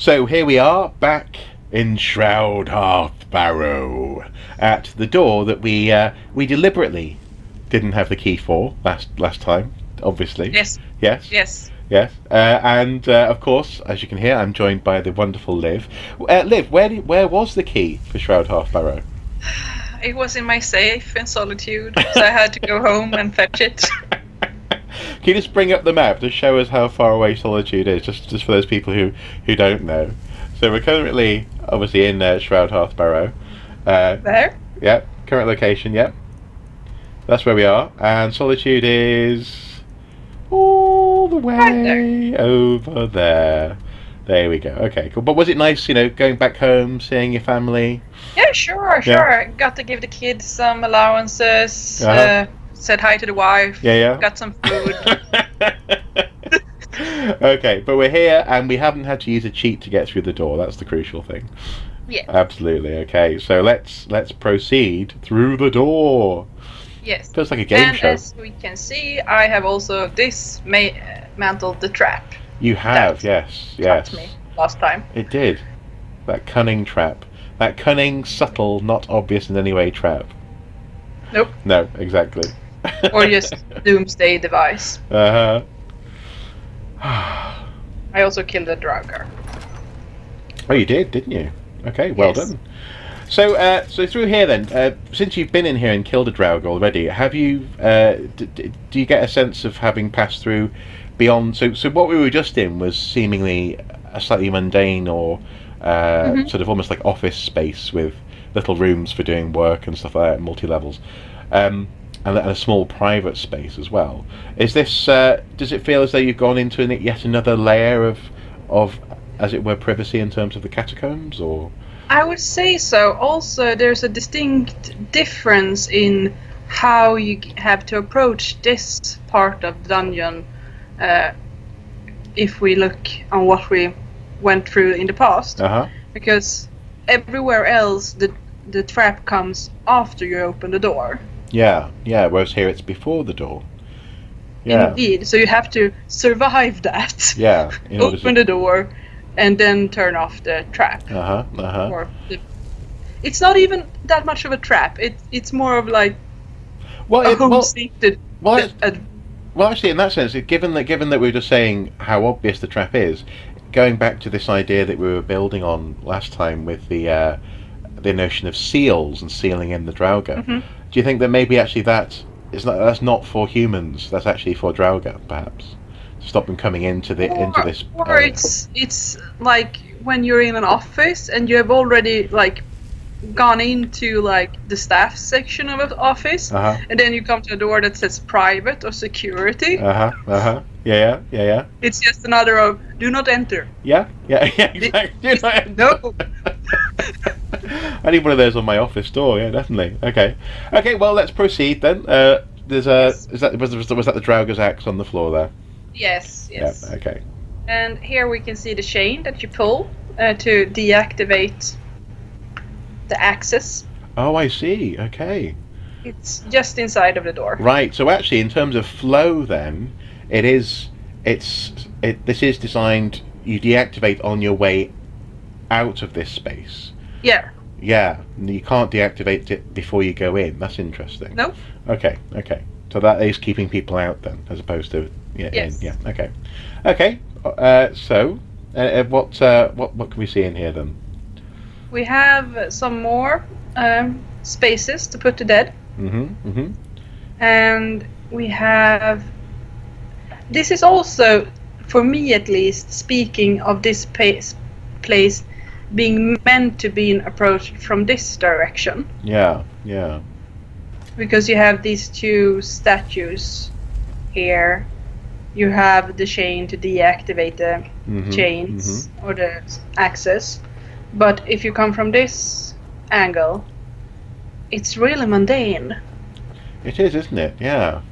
So here we are, back in Shroud Hearth Barrow, at the door that we deliberately didn't have the key for last time. Obviously, Yes. yes, Yes. yes, and of course, as you can hear, I'm joined by the wonderful Liv. Liv, where was the key for Shroud Hearth Barrow? It was in my safe in Solitude, so I had to go home and fetch it. Can you just bring up the map to show us how far away Solitude is, just for those people who don't know? So we're currently, obviously, in Shroud Hearth Barrow. There? Yep, current location, yep. That's where we are. And Solitude is all the way Right there. over there. There we go. Okay, cool. But was it nice, going back home, seeing your family? Yeah, sure. Yeah. Got to give the kids some allowances. Uh-huh. Said hi to the wife. Yeah. Got some food. Okay, but we're here and we haven't had to use a cheat to get through the door. That's the crucial thing. Yeah. Absolutely. Okay, so let's proceed through the door. Yes. Feels like a game show. And as we can see, I have also dismantled the trap. You have, that yes. Got me last time. It did. That cunning trap. That cunning, subtle, not obvious in any way trap. Nope. No, exactly. Or just doomsday device. Uh-huh. I also killed a Draugr. Oh, you did, didn't you? Okay, well Yes. done. So through here then, since you've been in here and killed a Draugr already, have you? Do you get a sense of having passed through beyond? So what we were just in was seemingly a slightly mundane or sort of almost like office space with little rooms for doing work and stuff like that, multi levels, and a small private space as well. Is this? Does it feel as though you've gone into yet another layer of, as it were, privacy in terms of the catacombs, or? I would say so. Also, there's a distinct difference in how you have to approach this part of the dungeon. If we look on what we went through in the past, because everywhere else the trap comes after you open the door. Yeah. Whereas here it's before the door. Yeah. Indeed. So you have to survive that. Yeah. Open the door, and then turn off the trap. Or it's not even that much of a trap. It's more of like well, home-seated. Well, actually, in that sense, given that we were just saying how obvious the trap is, going back to this idea that we were building on last time with the notion of seals and sealing in the Draugr, do you think that maybe actually that's not for humans? That's actually for Draugr, perhaps, to stop them coming into this. Or it's like when you're in an office and you have already like gone into like the staff section of an office, and then you come to a door that says private or security. Yeah. It's just another of do not enter. Yeah, exactly. Do not enter. No. I need one of those on my office door. Yeah, definitely. Okay. Well, let's proceed then. Was that the Draugr's axe on the floor there? Yes. Yeah. Okay. And here we can see the chain that you pull to deactivate the access. Oh, I see. Okay. It's just inside of the door. Right. So actually, in terms of flow, then this is designed. You deactivate on your way out of this space. Yeah. Yeah. You can't deactivate it before you go in. That's interesting. No. Okay. So that is keeping people out then, as opposed to Yes. in. Yeah. Okay. So what can we see in here then? We have some more spaces to put to dead. And we have... This is also, for me at least, speaking of this place being meant to be approached from this direction. Yeah. Because you have these two statues here. You have the chain to deactivate the chains or the access. But if you come from this angle, it's really mundane. It is, isn't it? Yeah.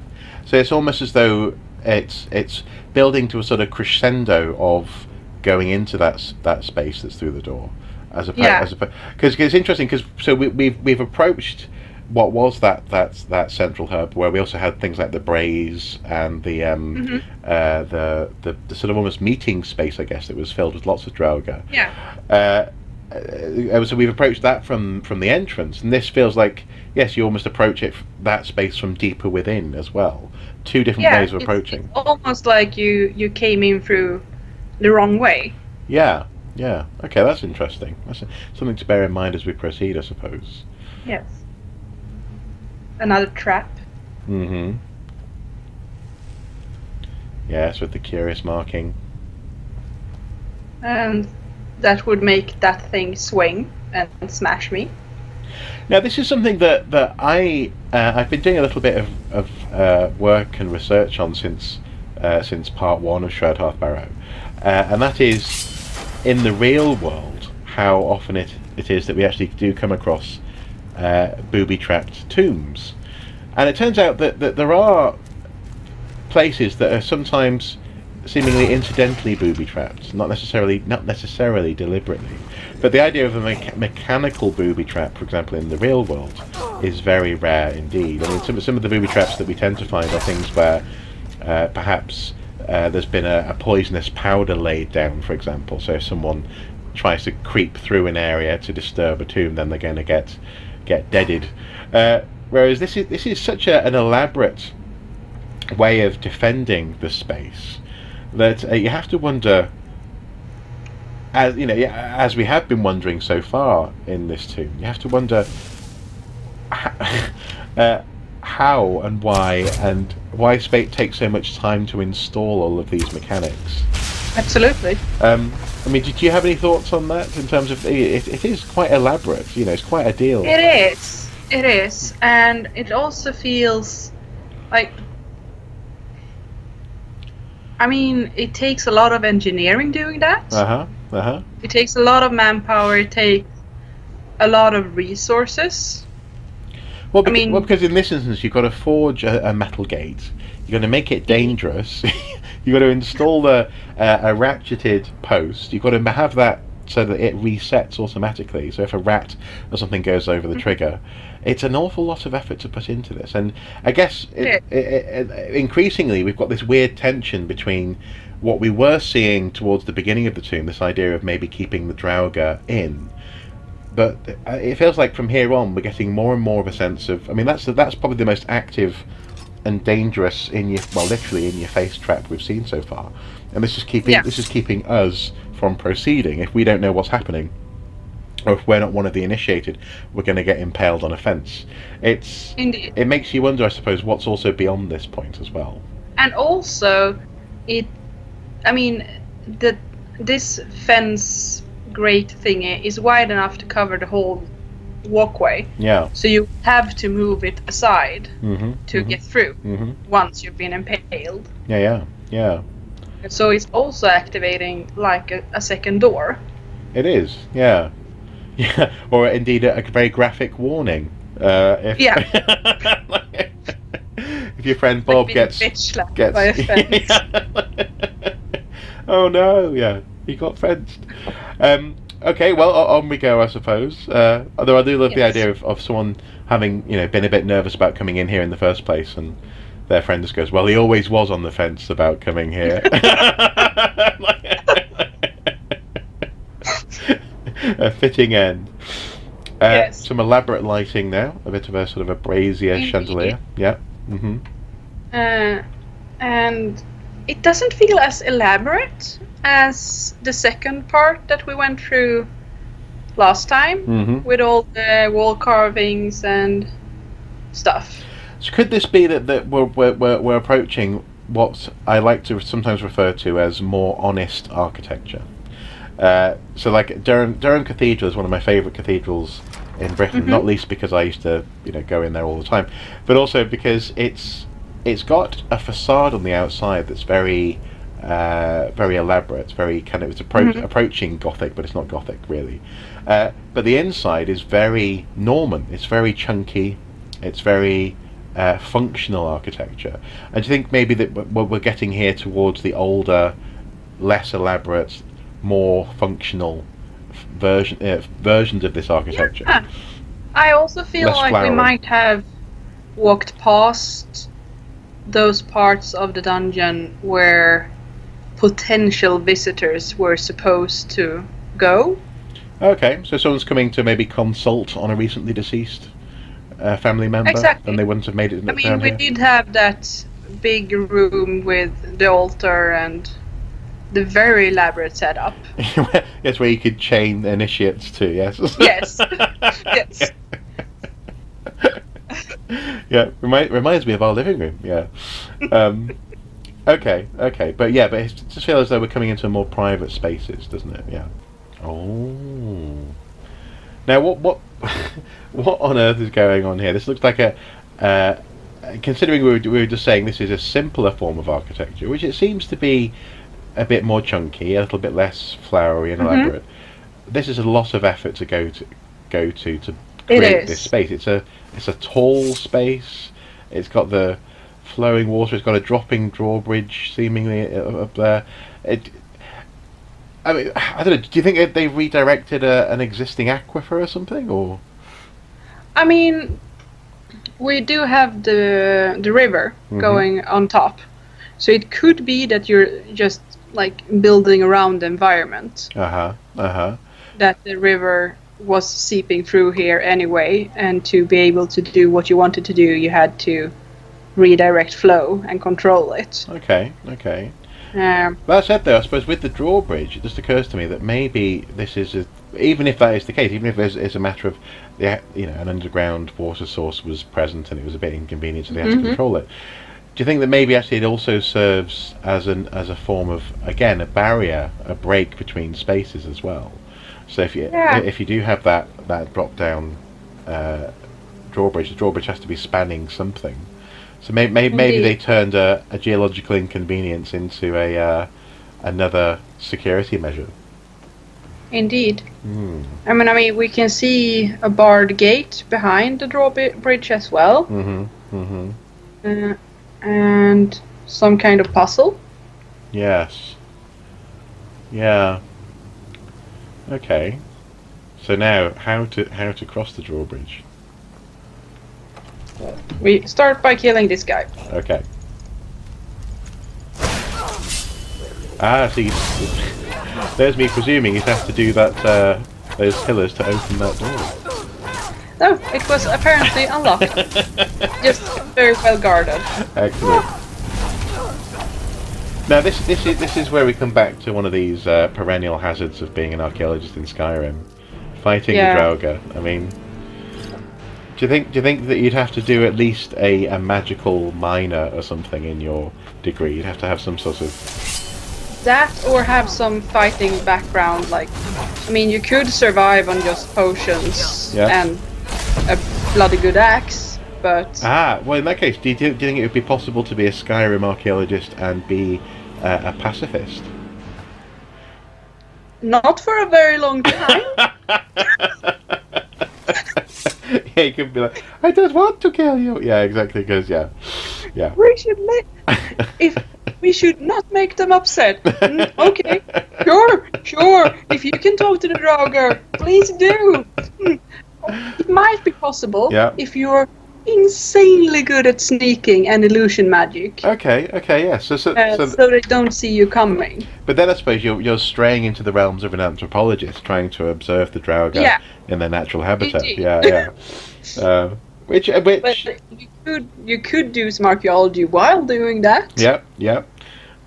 So it's almost as though it's building to a sort of crescendo of going into that space that's through the door, as opposed because it's interesting because we've approached what was that central hub where we also had things like the braes and the sort of almost meeting space, I guess, that was filled with lots of Draugr. Yeah. So we've approached that from the entrance, and this feels like, yes, you almost approach that space from deeper within as well. Two different ways of approaching. It's almost like you came in through the wrong way. Yeah. Okay, that's interesting. That's something to bear in mind as we proceed, I suppose. Yes. Another trap. Mm-hmm. Yes, with the curious marking. And that would make that thing swing and smash me. Now, this is something that I've been doing a little bit of work and research on since part 1 of Shroud Hearth Barrow, and that is, in the real world, how often it is that we actually do come across booby-trapped tombs. And it turns out that there are places that are sometimes seemingly incidentally booby-trapped, not necessarily deliberately. But the idea of a mechanical booby trap, for example, in the real world, is very rare indeed. I mean, some of the booby traps that we tend to find are things where perhaps there's been a poisonous powder laid down, for example. So if someone tries to creep through an area to disturb a tomb, then they're going to get deaded. Whereas this is such an elaborate way of defending the space that you have to wonder, as we have been wondering so far in this tomb, you have to wonder how and why Spate takes so much time to install all of these mechanics. Absolutely. I mean, did you have any thoughts on that in terms of it is quite elaborate? It's quite a deal. It is, and it also feels like, I mean, it takes a lot of engineering doing that. It takes a lot of manpower. It takes a lot of resources. Well, because in this instance, you've got to forge a metal gate. You've got to make it dangerous. You've got to install a ratcheted post. You've got to have that so that it resets automatically. So if a rat or something goes over the trigger, it's an awful lot of effort to put into this. And I guess increasingly we've got this weird tension between what we were seeing towards the beginning of the tomb, this idea of maybe keeping the Draugr in. But it feels like from here on we're getting more and more of a sense of, I mean, that's probably the most active and dangerous literally in your face trap we've seen so far. And this is keeping us from proceeding. If we don't know what's happening, or if we're not one of the initiated, we're going to get impaled on a fence. Indeed. It makes you wonder, I suppose, what's also beyond this point as well. And also, this fence grate thingy is wide enough to cover the whole walkway. Yeah. So you have to move it aside to get through once you've been impaled. Yeah. So it's also activating like a second door. It is, yeah. Or indeed a very graphic warning. If your friend Bob gets by a fence. Oh no, yeah, he got fenced. Okay, well, on we go, I suppose. Although I do love the idea of someone having, been a bit nervous about coming in here in the first place, and their friend just goes, well, he always was on the fence about coming here. A fitting end. Some elaborate lighting now, a bit of a sort of a brazier chandelier. Yeah. And it doesn't feel as elaborate as the second part that we went through last time, with all the wall carvings and stuff. So could this be that we're approaching what I like to sometimes refer to as more honest architecture? So like Durham Cathedral is one of my favourite cathedrals in Britain, not least because I used to go in there all the time, but also because it's got a facade on the outside that's very elaborate. It's very kind of approaching Gothic, but it's not Gothic really. But the inside is very Norman. It's very chunky. It's very functional architecture. And do you think maybe that we're getting here towards the older, less elaborate, more functional versions of this architecture? I also feel Less like we flowery. might have walked past those parts of the dungeon where potential visitors were supposed to go. Okay, so someone's coming to maybe consult on a recently deceased family member, and Exactly. they wouldn't have made it I mean, down we here. did have that big room with the altar and the very elaborate setup. Yes, where you could chain initiates to. Yes. Yes. Yes. Yeah, reminds me of our living room. Yeah. Um, okay, but yeah, but it just feels as though we're coming into more private spaces, doesn't it? Yeah. Oh. Now, what what on earth is going on here? This looks like a. Considering we were just saying this is a simpler form of architecture, which it seems to be a bit more chunky, a little bit less flowery and elaborate. This is a lot of effort to go to It create this is. space. It's a tall space. It's got the flowing water. It's got a dropping drawbridge seemingly up there. I mean, I don't know. Do you think they've redirected an existing aquifer or something, or? I mean, we do have the river going on top, so it could be that you're just like building around the environment. That the river was seeping through here anyway, and to be able to do what you wanted to do, you had to redirect flow and control it. Okay. That said, though, I suppose with the drawbridge, it just occurs to me that maybe this is even if that is the case, even if it's a matter of an underground water source was present and it was a bit inconvenient, so they had to control it. Do you think that maybe actually it also serves as a form of, again, a barrier, a break between spaces as well? So if you do have that drop down drawbridge, the drawbridge has to be spanning something. So maybe they turned a geological inconvenience into another security measure. Indeed. I mean, we can see a barred gate behind the drawbridge as well. And some kind of puzzle. Yes. Yeah. Okay. So now, how to cross the drawbridge? We start by killing this guy. Okay. So there's me presuming you'd have to do that those pillars to open that door. No, it was apparently unlocked. Just very well guarded. Excellent. Now this is where we come back to one of these perennial hazards of being an archaeologist in Skyrim, fighting the Draugr. I mean, do you think that you'd have to do at least a magical minor or something in your degree? You'd have to have some sort of that, or have some fighting background. Like, I mean, you could survive on just potions and a bloody good axe, but well, in that case, do you think it would be possible to be a Skyrim archaeologist and be a pacifist? Not for a very long time. Yeah, you could be like, I don't want to kill you. Yeah, exactly. Because yeah. We should not make them upset. Okay, sure. If you can talk to the Draugr, please do. It might be possible if you're insanely good at sneaking and illusion magic. Okay, yeah. So they don't see you coming. But then I suppose you're straying into the realms of an anthropologist, trying to observe the Draugr in their natural habitat. Indeed. Yeah. Which But you could do some archaeology while doing that. Yep.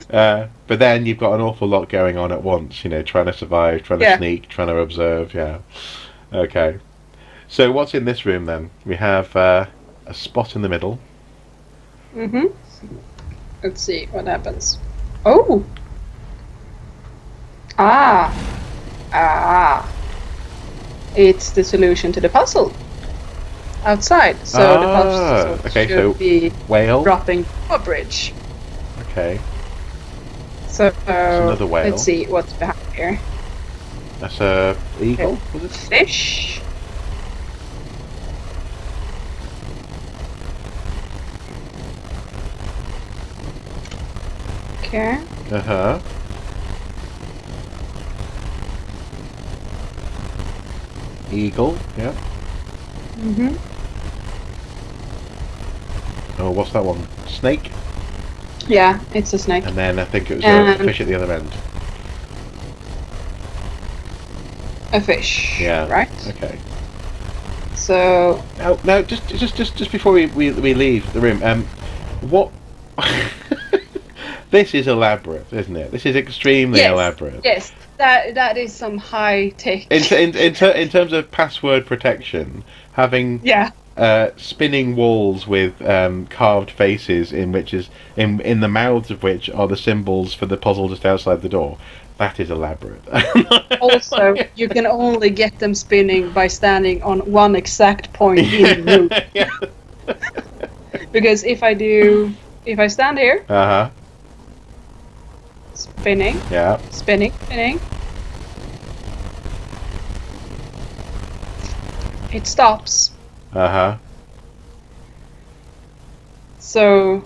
But then you've got an awful lot going on at once. Trying to survive, trying to sneak, trying to observe. Yeah. Okay. So what's in this room then? We have a spot in the middle. Let's see what happens. Oh. It's the solution to the puzzle. Outside, so the puzzle should be whale dropping a bridge. Okay. So another whale. Let's see what's behind here. That's a eagle. Was it fish? Okay. Eagle. Yeah. Mm-hmm. Oh, what's that one? Snake? Yeah, it's a snake. And then I think it was a fish at the other end. A fish. Yeah. Right. Okay. So. Now, just before we leave the room, what? This is elaborate, isn't it? This is extremely elaborate. Yes, that is some high tech. In terms of password protection, having spinning walls with carved faces in the mouths of which are the symbols for the puzzle just outside the door. That is elaborate. Also, you can only get them spinning by standing on one exact point in the room. Yeah. Because if I stand here, spinning, spinning, it stops. So,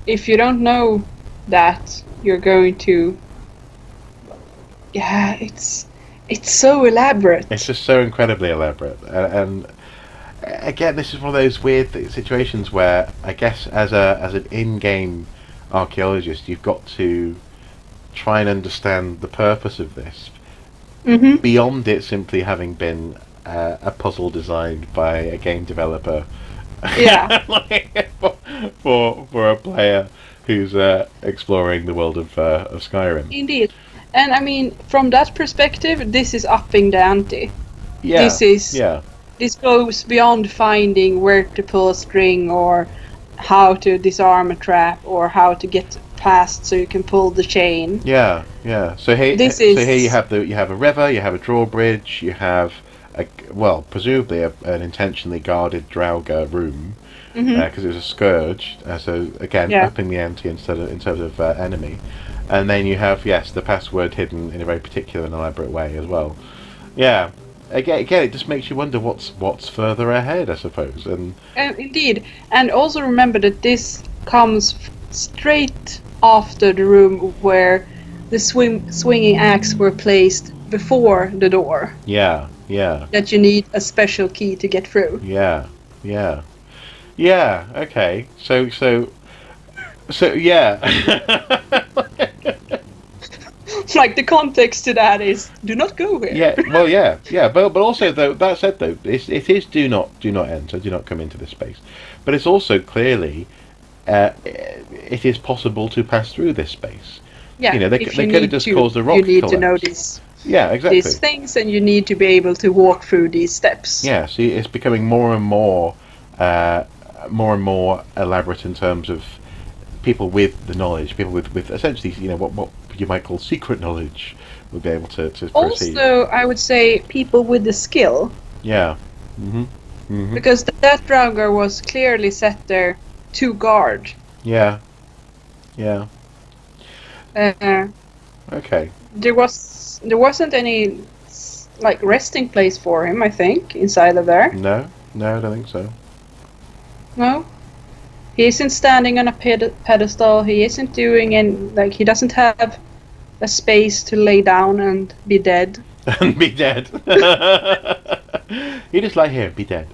if you don't know that, you're going to. Yeah, it's so elaborate. It's just so incredibly elaborate, and again, this is one of those weird situations where I guess as an in-game archaeologist, you've got to try and understand the purpose of this beyond it simply having been a puzzle designed by a game developer. Yeah. for a player who's exploring the world of Skyrim. Indeed. And I mean, from that perspective, this is upping the ante. Yeah. This goes beyond finding where to pull a string or how to disarm a trap or how to get past so you can pull the chain. Yeah. So here you have a river, you have a drawbridge, you have presumably an intentionally guarded Draugr room because it was a scourge. So again, upping the ante in terms of enemy. And then you have, the password hidden in a very particular and elaborate way as well. Yeah. Again, it just makes you wonder what's further ahead, I suppose. And indeed. And also remember that this comes straight after the room where the swinging axe were placed before the door. Yeah. That you need a special key to get through. Yeah. Okay. So yeah. Like the context to that is do not go here. Yeah. But also though that said though, it is do not enter, do not come into this space. But it's also clearly it is possible to pass through this space. Yeah. They could have just caused the rock. You need to know this. Yeah, exactly. These things, and you need to be able to walk through these steps. Yeah. See, it's becoming more and more elaborate in terms of people with the knowledge, people with essentially, what you might call secret knowledge, will be able to proceed. Also, I would say people with the skill. Yeah. Because that Draugr was clearly set there to guard. Yeah. Okay. There wasn't any resting place for him, I think, inside of there. No, I don't think so. No. He isn't standing on a pedestal. He isn't doing he doesn't have a space to lay down and be dead. And be dead. You just lie here and be dead.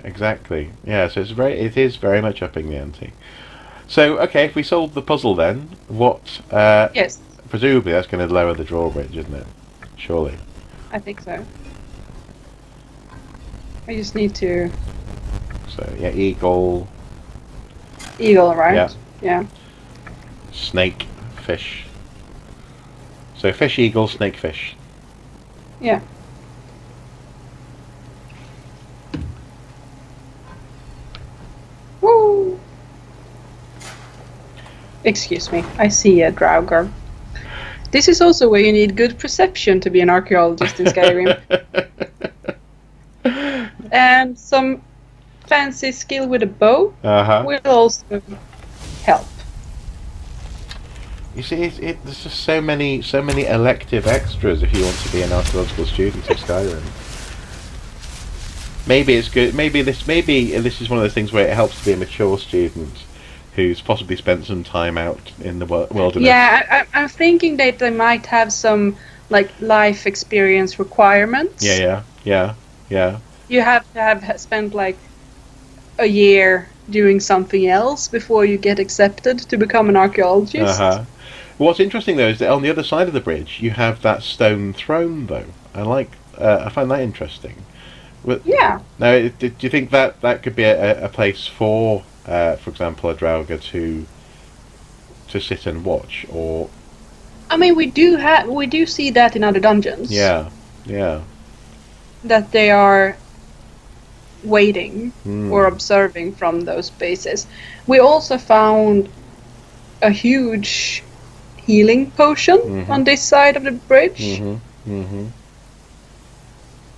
Exactly. Yeah, so it is very much upping the ante. So, okay, if we solve the puzzle then, what... yes. Presumably that's going to lower the drawbridge, isn't it? Surely. I think so. I just need to... So, yeah, eagle... Eagle, right? Yeah. Snake, fish. So, fish, eagle, snake, fish. Yeah. Woo! Excuse me, I see a Draugr. This is also where you need good perception to be an archaeologist in Skyrim. And some fancy skill with a bow will also help. You see, there's just so many elective extras if you want to be an archaeological student of Skyrim. Maybe it's good. Maybe this is one of those things where it helps to be a mature student who's possibly spent some time out in the wilderness. Yeah, I'm thinking that they might have some life experience requirements. Yeah. Yeah. Yeah. You have to have spent like a year doing something else before you get accepted to become an Uh archaeologist. huh. What's interesting though is that on the other side of the bridge you have that stone throne though. I find that interesting. Yeah. Now, do you think that that could be a place for example, a Draugr to sit and watch, or I mean, we do see that in other dungeons yeah, yeah, that they are waiting or mm. observing from those bases. We also found a huge healing potion Mhm, on this side of the bridge, mhm, mhm.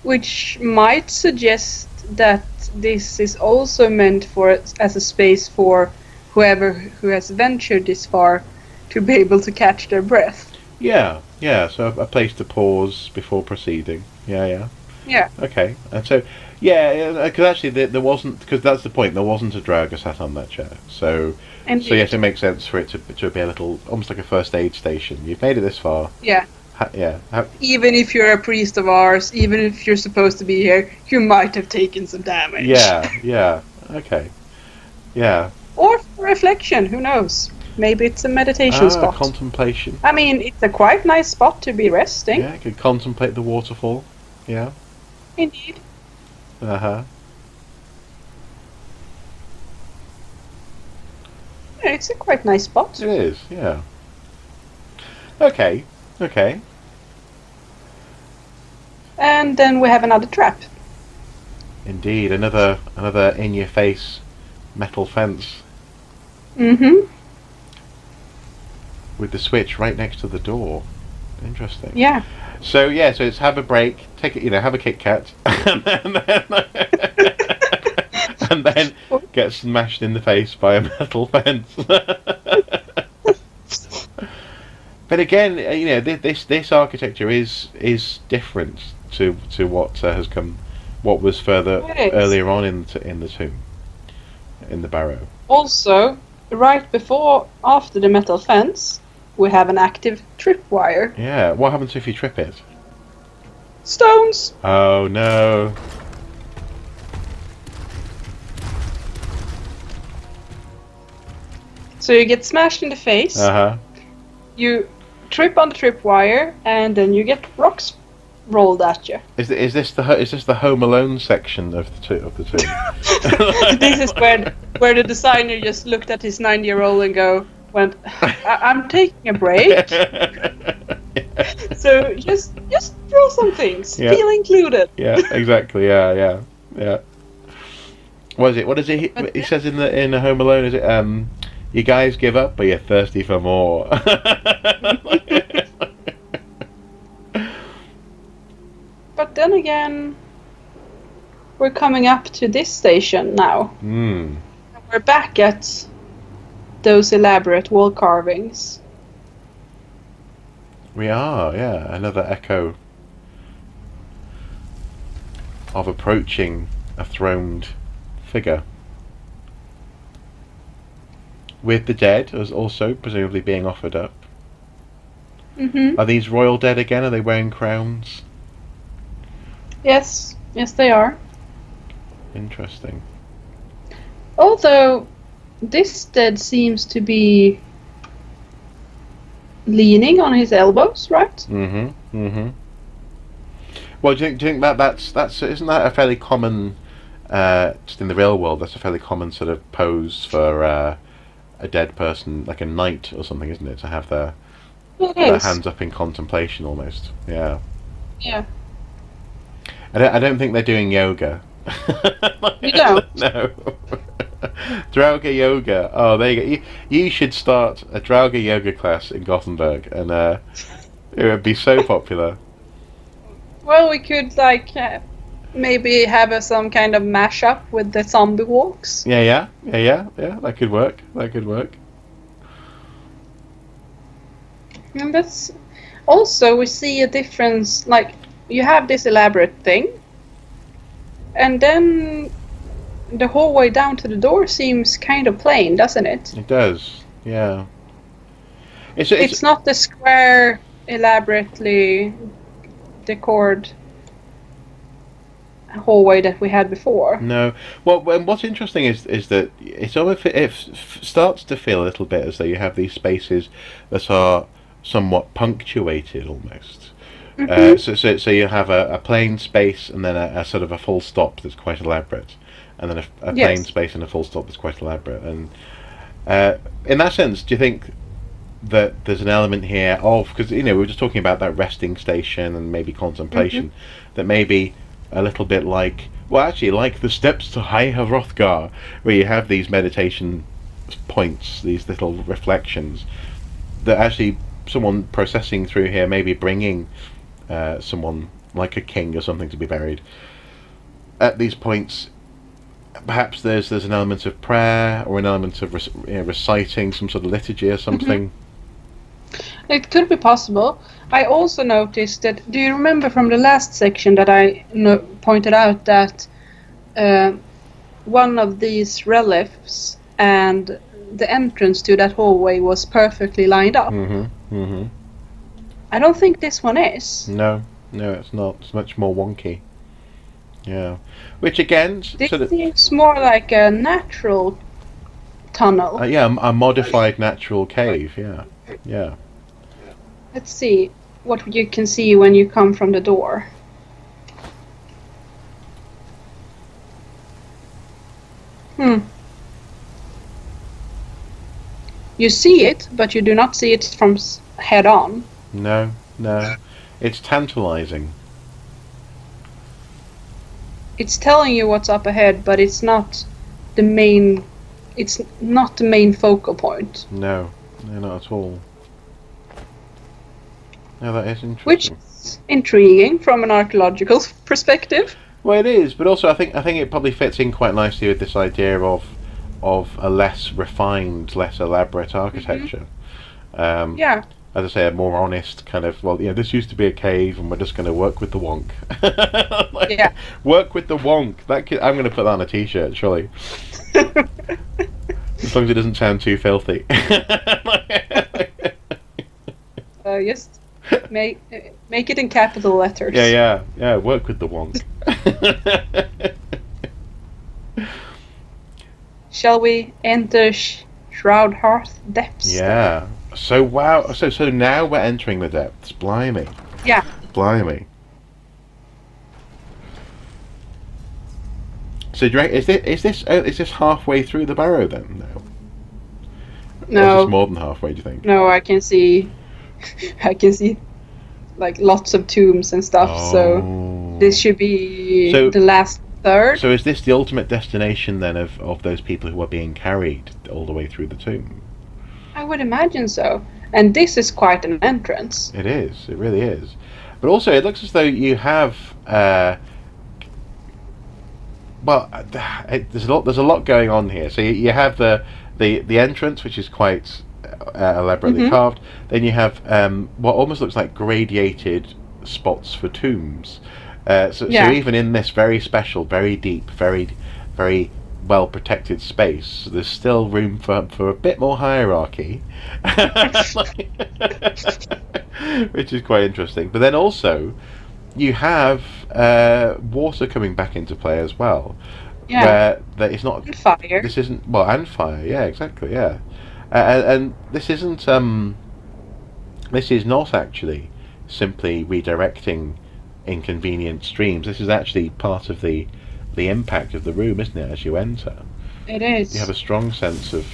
which might suggest that this is also meant for as a space for whoever who has ventured this far to be able to catch their breath. Yeah, yeah. So a place to pause before proceeding. Yeah, yeah. Yeah, Okay, and so yeah, because actually there wasn't, because that's the point. There wasn't a Draugr sat on that chair, so yes, indeed. it makes sense for it to be a little, almost like a first aid station. You've made it this far. Yeah. Yeah. Even if you're a priest of ours, even if you're supposed to be here, you might have taken some damage. Yeah, yeah. Okay. Yeah. Or for reflection, who knows? Maybe it's a meditation Ah, spot. contemplation. I mean, it's a quite nice spot to be resting. Yeah, you could contemplate the waterfall. Yeah. Indeed. Uh huh. Yeah, it's a quite nice spot. It is. Yeah. Okay. Okay. And then we have another trap. Indeed, another in-your-face metal fence Mm-hmm. with the switch right next to the door. Interesting. Yeah. So yeah, so it's have a break, take it, have a Kit Kat, and then get smashed in the face by a metal fence. But again, this architecture is different to what has come, what was further It is. earlier on in the tomb, in the barrow. Also, right before, after the metal fence, we have an active tripwire. Yeah, what happens if you trip it? Stones! Oh no! So you get smashed in the face, Uh huh. you trip on the tripwire, and then you get rocks rolled at you. Is this the Home Alone section of the tomb? This is where the designer just looked at his 9-year-old and went, I'm taking a break. So just draw some things. Yeah. Feel included. Yeah, exactly. Yeah, yeah. What is it? What is it? But He says in the Home Alone. Is it you guys give up, but you're thirsty for more. But then again, we're coming up to this station now. Hmm. We're back at those elaborate wall carvings. We are. Yeah, another echo of approaching a throned figure. With the dead as also presumably being offered up. Mm-hmm. Are these royal dead again? Are they wearing crowns? Yes, they are. Interesting. Although this dead seems to be leaning on his elbows, right? Mm-hmm. Mm-hmm. Well, do you think that's isn't that a fairly common, just in the real world, that's a fairly common sort of pose for a dead person, like a knight or something, isn't it? To have their It is. hands up in contemplation, almost. Yeah. Yeah. I don't think they're doing yoga. You don't? No. Draugr yoga. Oh, there you go. You should start a Draugr yoga class in Gothenburg, and it would be so popular. Well, we could maybe have some kind of mashup with the zombie walks. Yeah. That could work. That could work. And that's also, we see a difference. Like, you have this elaborate thing, and then the whole way down to the door seems kind of plain, doesn't it? It does. Yeah. It's not the square, elaborately decored hallway that we had before. No. Well, and what's interesting is that it's almost it starts to feel a little bit as though you have these spaces that are somewhat punctuated almost. So you have a plain space and then a sort of a full stop that's quite elaborate, and then a plain space and a full stop that's quite elaborate. And in that sense, do you think that there's an element here of, because we were just talking about that resting station and maybe contemplation, that maybe a little bit like, well, actually like the steps to High Hrothgar, where you have these meditation points, these little reflections, that actually someone processing through here, maybe bringing someone like a king or something to be buried at these points. Perhaps there's an element of prayer or an element of reciting some sort of liturgy or something. It could be possible. I also noticed that, do you remember from the last section that I pointed out that one of these reliefs and the entrance to that hallway was perfectly lined up? I don't think this one is. No, it's not. It's much more wonky. Yeah. Which again... This seems more like a natural tunnel. A modified natural cave, yeah. Let's see what you can see when you come from the door. You see it, but you do not see it from head on. No. It's tantalizing. It's telling you what's up ahead, but it's not the main. It's not the main focal point. No, not at all. No, that is interesting. Which is intriguing from an archaeological perspective. Well, it is, but also I think it probably fits in quite nicely with this idea of a less refined, less elaborate architecture. As I say, a more honest kind of, this used to be a cave and we're just going to work with the wonk. Work with the wonk. I'm going to put that on a t-shirt, surely. As long as it doesn't sound too filthy. Just make it in capital letters. Yeah, work with the wonk. Shall we enter Shroud Hearth depths? Yeah. So wow. So now we're entering the depths. Blimey. Yeah. Blimey. So is this halfway through the barrow then? No. Or is this more than halfway? Do you think? No, I can see like lots of tombs and stuff. Oh. So this should be the last third. So is this the ultimate destination then of those people who are being carried all the way through the tomb? I would imagine so. And this is quite an entrance. It is. It really is. But also, it looks as though you have. There's a lot going on here. So you have the entrance, which is quite elaborately carved. Then you have what almost looks like gradiated spots for tombs. So even in this very special, very deep, very, very well protected space, there's still room for a bit more hierarchy, which is quite interesting. But then also you have water coming back into play as well, where it's not and fire. This isn't and fire. Yeah, exactly. Yeah, and this isn't. This is not actually simply redirecting inconvenient streams. This is actually part of the impact of the room, isn't it? As you enter, it is. You have a strong sense of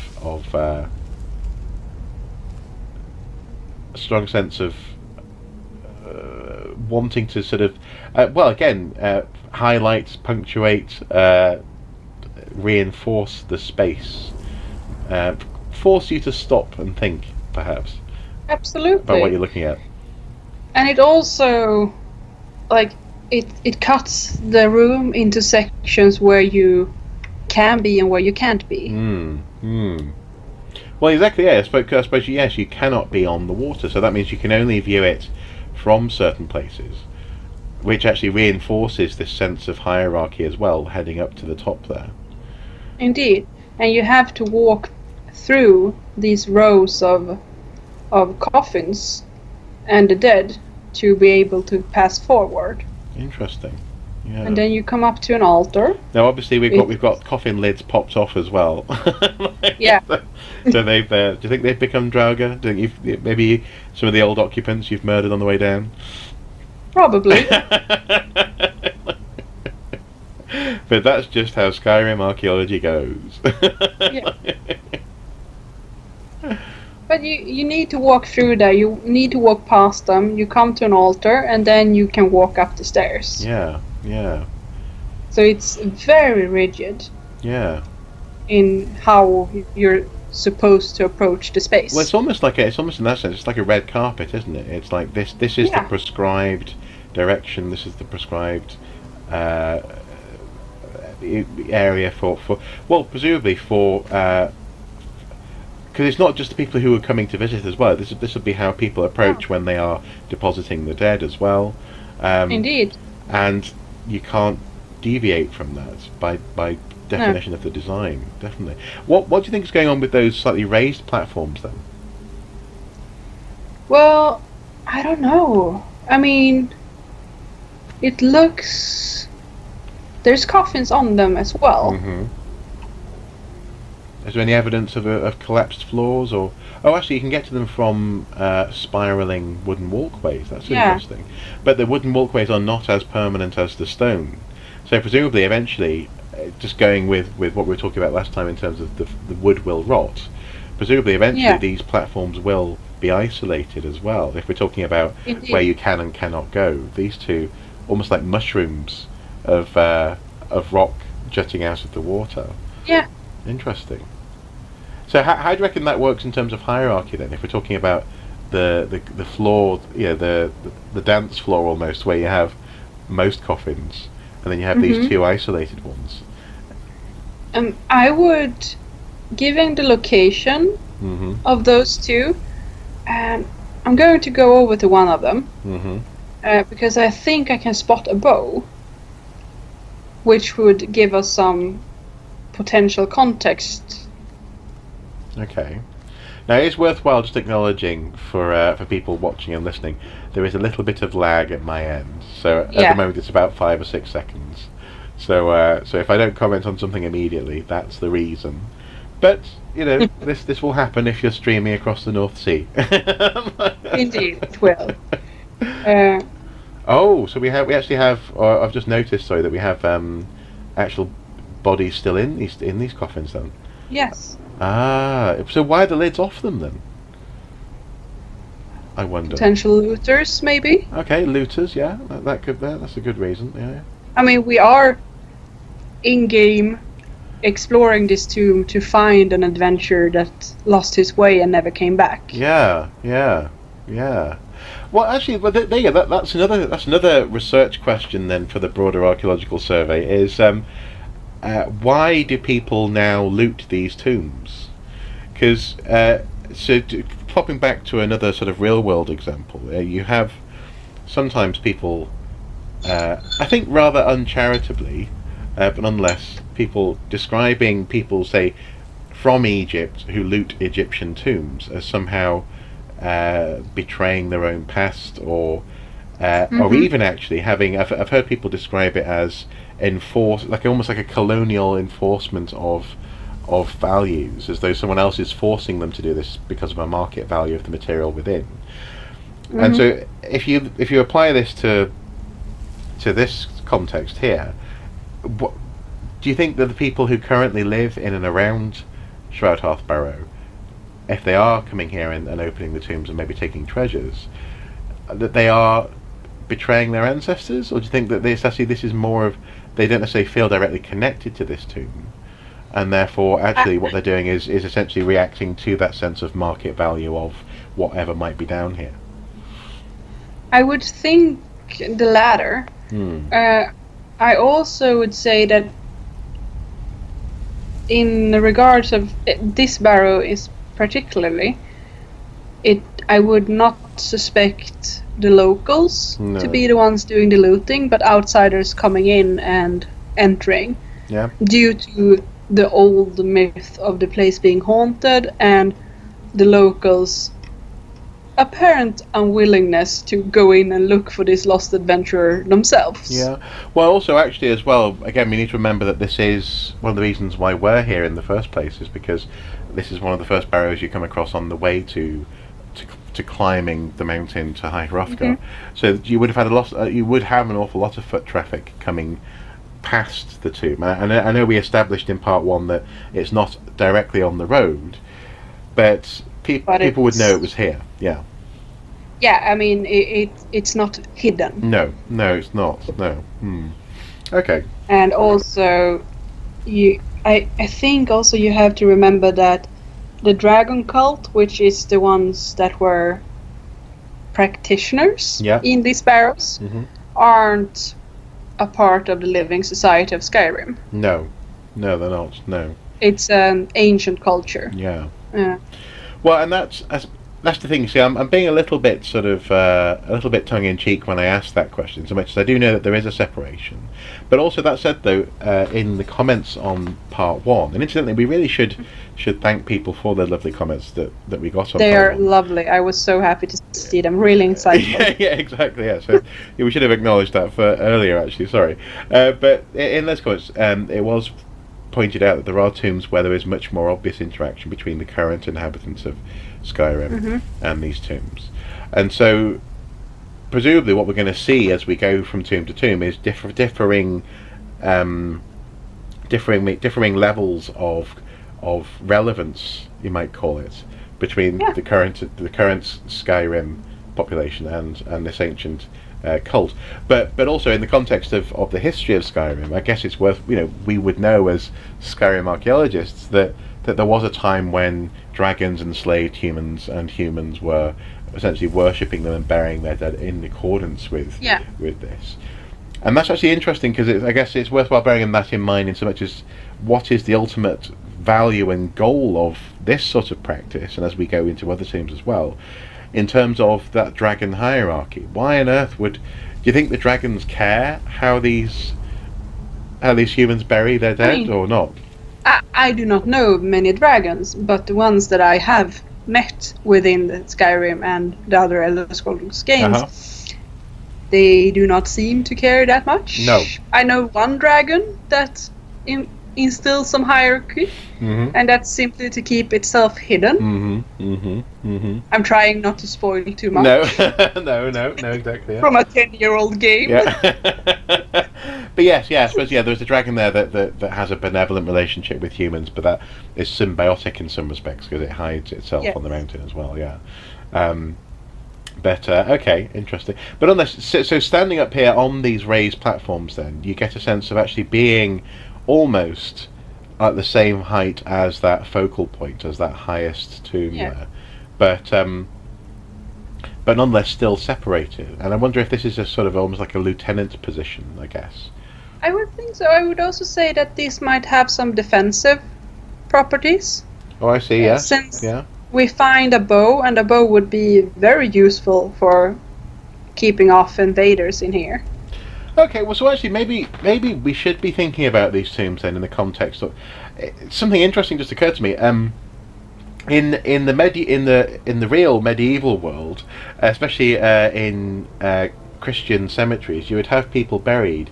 wanting to sort of highlight, punctuate, reinforce the space, force you to stop and think, perhaps. Absolutely. About what you're looking at. And it also, it cuts the room into sections where you can be and where you can't be. Well, exactly, yeah. I suppose, yes, you cannot be on the water, so that means you can only view it from certain places, which actually reinforces this sense of hierarchy as well, heading up to the top there. Indeed. And you have to walk through these rows of coffins and the dead to be able to pass forward. Interesting. Yeah. And then you come up to an altar. Now, obviously, we've got coffin lids popped off as well. Yeah. So they've. Do you think they've become Draugr? Do you think maybe some of the old occupants you've murdered on the way down? Probably. But that's just how Skyrim archaeology goes. Yeah. But you need to walk through there. You need to walk past them. You come to an altar, and then you can walk up the stairs. Yeah. Yeah. So it's very rigid. Yeah. In how you're supposed to approach the space. Well, it's almost in that sense, it's like a red carpet, isn't it? It's like this is the prescribed direction. This is the prescribed area for well, presumably for because it's not just the people who are coming to visit as well. This would be how people approach when they are depositing the dead as well. Indeed. And you can't deviate from that by definition of the design. Definitely. What do you think is going on with those slightly raised platforms then? Well, I don't know. I mean, it looks. There's coffins on them as well. Mm-hmm. Is there any evidence of collapsed floors or? Oh, actually, you can get to them from spiraling wooden walkways. That's interesting. But the wooden walkways are not as permanent as the stone. So presumably, eventually, just going with what we were talking about last time in terms of the wood will rot. Presumably, eventually, these platforms will be isolated as well. If we're talking about where you can and cannot go, these two, almost like mushrooms of rock jutting out of the water. Yeah. Interesting. So how do you reckon that works in terms of hierarchy then? If we're talking about the floor, the dance floor almost, where you have most coffins, and then you have these two isolated ones. I would, given the location of those two, I'm going to go over to one of them because I think I can spot a bow, which would give us some potential context. Okay. Now it is worthwhile just acknowledging for people watching and listening, there is a little bit of lag at my end. So at the moment it's about 5 or 6 seconds. So if I don't comment on something immediately, that's the reason. But this will happen if you're streaming across the North Sea. Indeed, it will. So we actually have. I've just noticed, that we have actual bodies still in these coffins then. Yes. So why are the lids off them then? I wonder. Potential looters, maybe. Okay, looters. Yeah, that's a good reason. Yeah. I mean, we are in game exploring this tomb to find an adventurer that lost his way and never came back. Yeah. Well, actually, that's another research question then for the broader archaeological survey is why do people now loot these tombs? Because popping back to another sort of real world example, you have sometimes people, I think rather uncharitably, but nonetheless, people describing people, say, from Egypt who loot Egyptian tombs as somehow betraying their own past, or even actually having. I've heard people describe it as almost like a colonial enforcement of values, as though someone else is forcing them to do this because of a market value of the material within. And so, if you apply this to this context here, what do you think that the people who currently live in and around Shroud Hearth Barrow, if they are coming here and opening the tombs and maybe taking treasures, that they are betraying their ancestors, or do you think that this is more of they don't necessarily feel directly connected to this tomb, and therefore actually what they're doing is essentially reacting to that sense of market value of whatever might be down here? I would think the latter. I also would say that in regards of this barrow is particularly, I would not suspect the locals to be the ones doing the looting, but outsiders coming in and entering. Yeah. Due to the old myth of the place being haunted and the locals apparent unwillingness to go in and look for this lost adventurer themselves. Yeah. Well, also, actually, as well, again, we need to remember that this is one of the reasons why we're here in the first place, is because this is one of the first barrows you come across on the way to climbing the mountain to High Hrothgar. So you would have had you would have an awful lot of foot traffic coming past the tomb. And I know we established in part 1 that it's not directly on the road, but people would know it was here. Yeah. Yeah, I mean, it's not hidden. No, it's not. No. Okay. And also, I think also you have to remember that the dragon cult, which is the ones that were practitioners in these barrows, aren't a part of the living society of Skyrim. No, they're not. No. It's an ancient culture. Yeah. Well, and that's the thing. See, I'm being a little bit sort of a little bit tongue in cheek when I ask that question, so much as I do know that there is a separation. But also, that said, though, in the comments on part 1, and incidentally, we really should thank people for the lovely comments that we got on. They part are 1. Lovely. I was so happy to see them. Really insightful. yeah, exactly. Yeah, so we should have acknowledged that for earlier. Actually, sorry. But in those comments, it was pointed out that there are tombs where there is much more obvious interaction between the current inhabitants of Skyrim and these tombs, and so presumably what we're going to see as we go from tomb to tomb is differing levels of relevance, you might call it, between the current Skyrim population and this ancient cult, but also in the context of the history of Skyrim. I guess it's worth, we would know as Skyrim archaeologists that there was a time when dragons enslaved humans, and humans were essentially worshipping them and burying their dead in accordance with this. And that's actually interesting, because I guess it's worthwhile bearing that in mind, in so much as what is the ultimate value and goal of this sort of practice, and as we go into other tombs as well, in terms of that dragon hierarchy. Why on earth do you think the dragons care how these humans bury their dead, or not? I do not know many dragons, but the ones that I have met within the Skyrim and the other Elder Scrolls games, they do not seem to care that much. No. I know one dragon that instills some hierarchy, and that's simply to keep itself hidden. I'm trying not to spoil too much. No, exactly. Yeah. From a 10-year-old game. Yeah. But yes, I suppose there's a dragon there that has a benevolent relationship with humans, but that is symbiotic in some respects, because it hides itself on the mountain as well. Yeah. But okay, interesting. But on this, so standing up here on these raised platforms, then you get a sense of actually being almost at the same height as that focal point, as that highest tomb there, but nonetheless still separated. And I wonder if this is a sort of almost like a lieutenant position, I guess. I would think so. I would also say that these might have some defensive properties. Oh, I see. Yeah. Since we find a bow, and a bow would be very useful for keeping off invaders in here. Okay, well, so actually, maybe we should be thinking about these tombs then in the context of something interesting. Just occurred to me. In the real medieval world, especially in Christian cemeteries, you would have people buried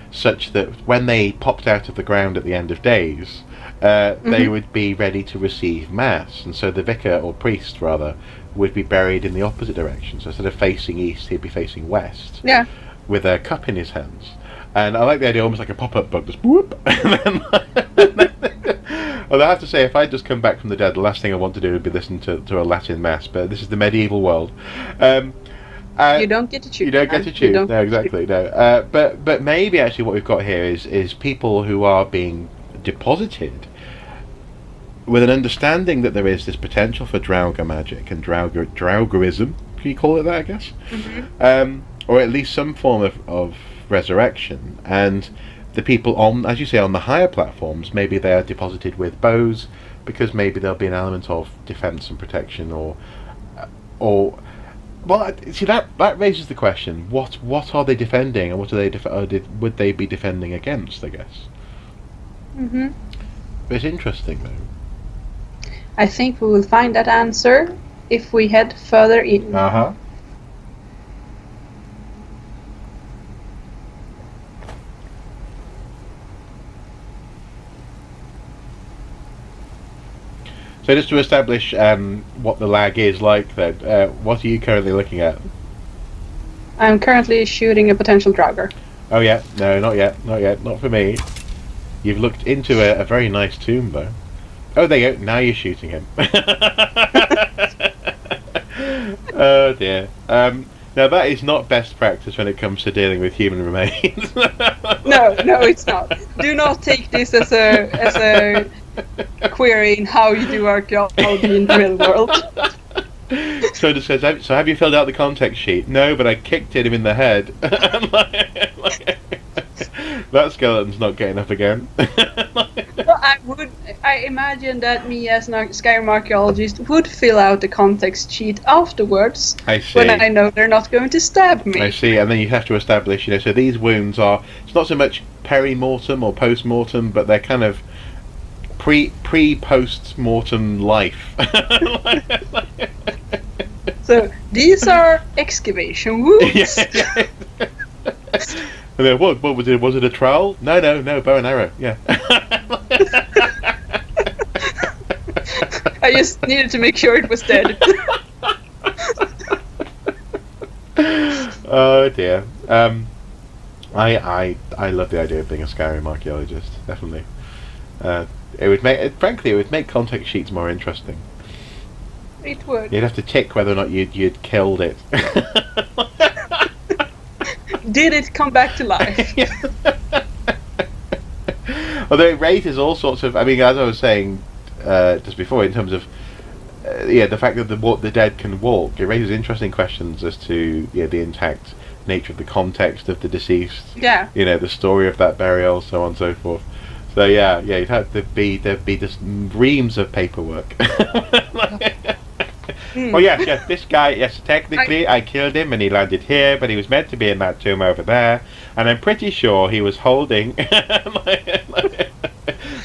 such that when they popped out of the ground at the end of days, they would be ready to receive mass, and so the vicar, or priest rather, would be buried in the opposite direction. So instead of facing east, he'd be facing west. Yeah. With a cup in his hands. And I like the idea, almost like a pop-up book, just whoop. Although I have to say, if I'd just come back from the dead, the last thing I want to do would be listen to a Latin mass. But this is the medieval world. You don't get to choose. You don't get to choose. No, exactly. No. But maybe actually what we've got here is people who are being deposited with an understanding that there is this potential for Draugr magic and Draugrism. Can you call it that? I guess. Or at least some form of resurrection, and the people on, as you say, on the higher platforms, maybe they are deposited with bows, because maybe there'll be an element of defense and protection, or well, see, that raises the question: what are they defending, and what are they would they be defending against? I guess. But it's interesting, though. I think we will find that answer if we head further in. Uh-huh. So just to establish what the lag is like then, what are you currently looking at? I'm currently shooting a potential Draugr. Oh yeah, no, not yet, not for me. You've looked into a very nice tomb though. Oh, there you go, now you're shooting him. Oh dear. Now that is not best practice when it comes to dealing with human remains. No, it's not. Do not take this as a query in how you do archaeology in the real world. So it just says, so have you filled out the context sheet? No, but I kicked him in the head. That skeleton's not getting up again. Well, I imagine that me as a Skyrim archaeologist would fill out the context sheet afterwards. I see. When I know they're not going to stab me. I see, and then you have to establish, so these wounds are, it's not so much peri-mortem or post-mortem, but they're kind of pre-post-mortem life. So these are excavation wounds. Yeah. And then, what was it? Was it a trowel? No, bow and arrow. Yeah. I just needed to make sure it was dead. Oh dear. I love the idea of being a Skyrim archaeologist. Definitely. It would make context sheets more interesting. It would. You'd have to tick whether or not you'd killed it. Did it come back to life? Although it raises all sorts of, I mean, as I was saying just before, in terms of the fact that the dead can walk, it raises interesting questions as to the intact nature of the context of the deceased. Yeah. The story of that burial, so on and so forth. So you'd have there'd be just reams of paperwork. Well, yes, this guy, yes, technically I killed him and he landed here, but he was meant to be in that tomb over there, and I'm pretty sure he was holding...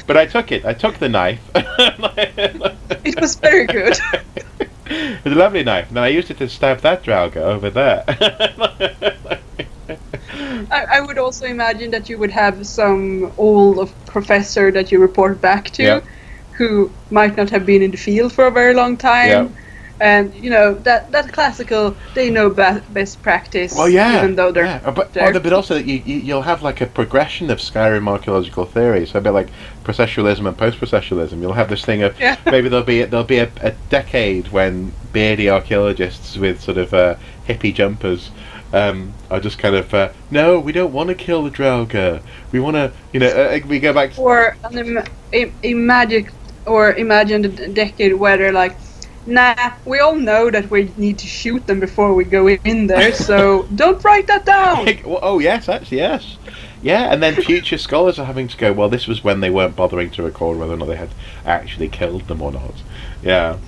But I took the knife. It was very good. It was a lovely knife, and then I used it to stab that Draugr over there. I would also imagine that you would have some old professor that you report back to, who might not have been in the field for a very long time. Yeah. And that classical, they know best practice. Well, yeah, even though they're but also you'll have like a progression of Skyrim archaeological theory. So a bit like processualism and post-processualism. You'll have this thing of maybe there'll be a decade when beardy archaeologists with sort of hippie jumpers are just kind of no, we don't want to kill the Draugr. We want to we go back. Or imagine a decade where they're like, nah, we all know that we need to shoot them before we go in there, so don't write that down. Oh yes, actually yes. Yeah, and then future scholars are having to go, well, this was when they weren't bothering to record whether or not they had actually killed them or not. Yeah.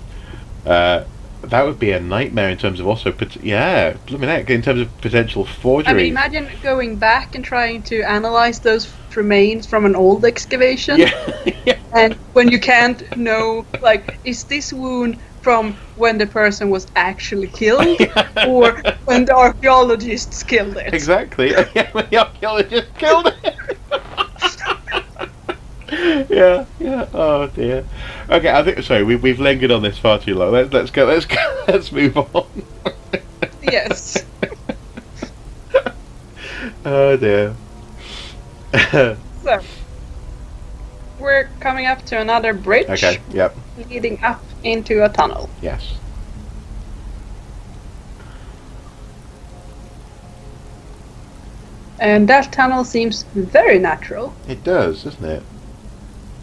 That would be a nightmare in terms of also, in terms of potential forgery. I mean, imagine going back and trying to analyze those remains from an old excavation. Yeah. And when you can't know, like, is this wound from when the person was actually killed or when the archaeologists killed it? Exactly. Yeah, when the archaeologists killed it. Yeah. Oh dear. Okay, I think we've lingered on this far too long. Let's go. Let's move on. Yes. Oh dear. So we're coming up to another bridge. Okay. Yep. Leading up into a tunnel. Yes. And that tunnel seems very natural. It does, doesn't it?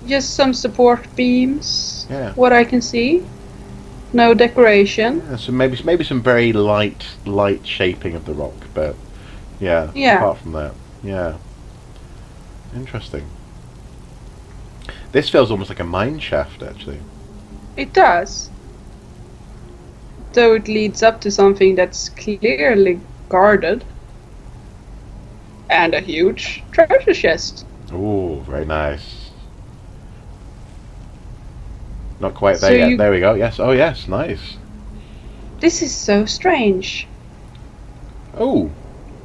Just some support beams. Yeah. What I can see. No decoration. Yeah, so maybe some very light shaping of the rock, but yeah. Apart from that, yeah. Interesting. This feels almost like a mine shaft, actually. It does. Though it leads up to something that's clearly guarded. And a huge treasure chest. Ooh, very nice. Not quite there yet. There we go. Yes. Oh, yes. Nice. This is so strange. Oh,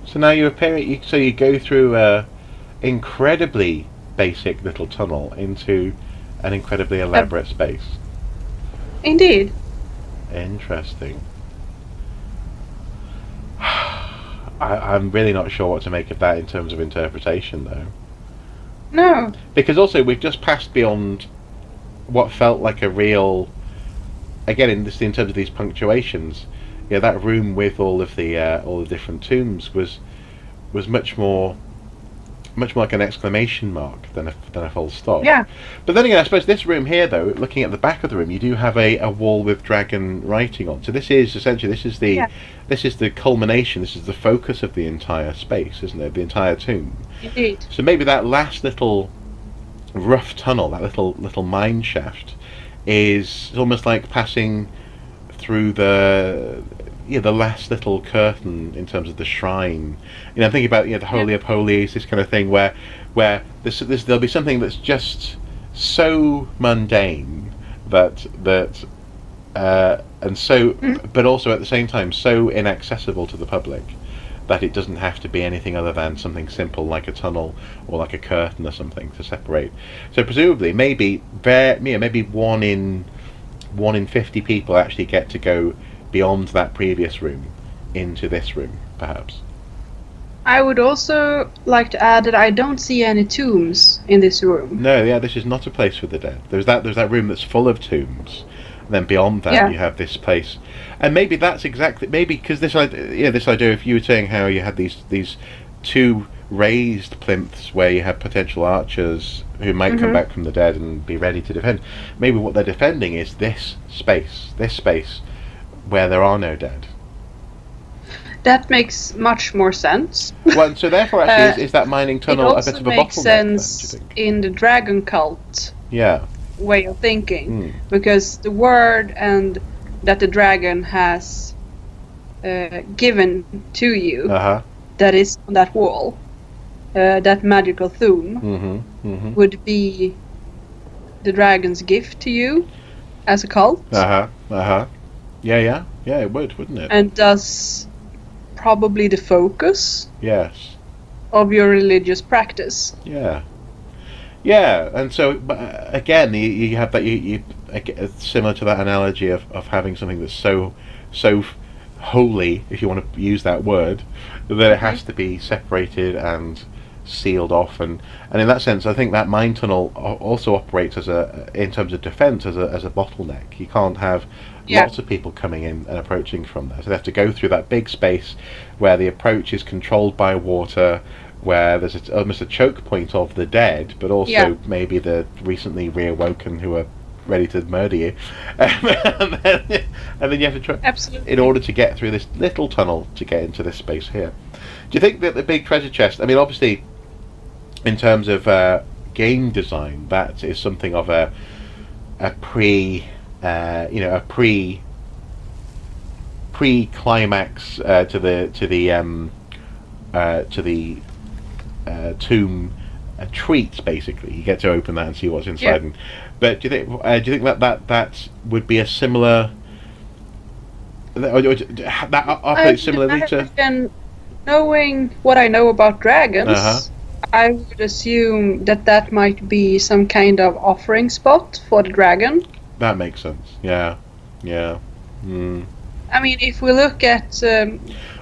so now you appear. So you go through a incredibly basic little tunnel into an incredibly elaborate space. Indeed. Interesting. I'm really not sure what to make of that in terms of interpretation, though. No. Because also we've just passed beyond what felt like a real. Again, in terms of these punctuations, yeah, that room with all the different tombs was much more like an exclamation mark than a full stop. Yeah. But then again, I suppose this room here, though, looking at the back of the room, you do have a wall with dragon writing on. So this is essentially this is the culmination. This is the focus of the entire space, isn't it? The entire tomb. Indeed. So maybe that last little rough tunnel, that little mine shaft, is almost like passing through the last little curtain in terms of the shrine. I'm thinking about the Holy of Holies, this kind of thing, where there'll be something that's just so mundane and so, but also at the same time so inaccessible to the public that it doesn't have to be anything other than something simple like a tunnel or like a curtain or something to separate. So presumably, maybe one in 50 people actually get to go beyond that previous room into this room, perhaps. I would also like to add that I don't see any tombs in this room. No, yeah, this is not a place for the dead. There's that room that's full of tombs, and then beyond that you have this place. And maybe that's exactly because this idea. If you were saying how you had these two raised plinths where you have potential archers who might come back from the dead and be ready to defend. Maybe what they're defending is this space where there are no dead. That makes much more sense. Well, so therefore, actually, is that mining tunnel a bit of a bottleneck? It also makes sense in the dragon cult way of thinking, because the word and that the dragon has given to you, that is on that wall, that magical tomb, would be the dragon's gift to you as a cult. Yeah, it would, wouldn't it? And thus probably the focus of your religious practice. Yeah, and so again, you have that you similar to that analogy of having something that's so holy, if you want to use that word, that it has to be separated and sealed off, and in that sense, I think that mine tunnel also operates in terms of defence as a bottleneck. You can't have lots of people coming in and approaching from there, so they have to go through that big space where the approach is controlled by water, where there's almost a choke point of the dead, but also maybe the recently reawoken who are ready to murder you, and then you have to try in order to get through this little tunnel to get into this space here. Do you think that the big treasure chest, I mean, obviously in terms of game design, that is something of a pre-climax to the tomb treat, basically. You get to open that and see what's inside. But do you think that would be a similar that operates similarly to? Knowing what I know about dragons, I would assume that might be some kind of offering spot for the dragon. That makes sense. Yeah. I mean, if we look at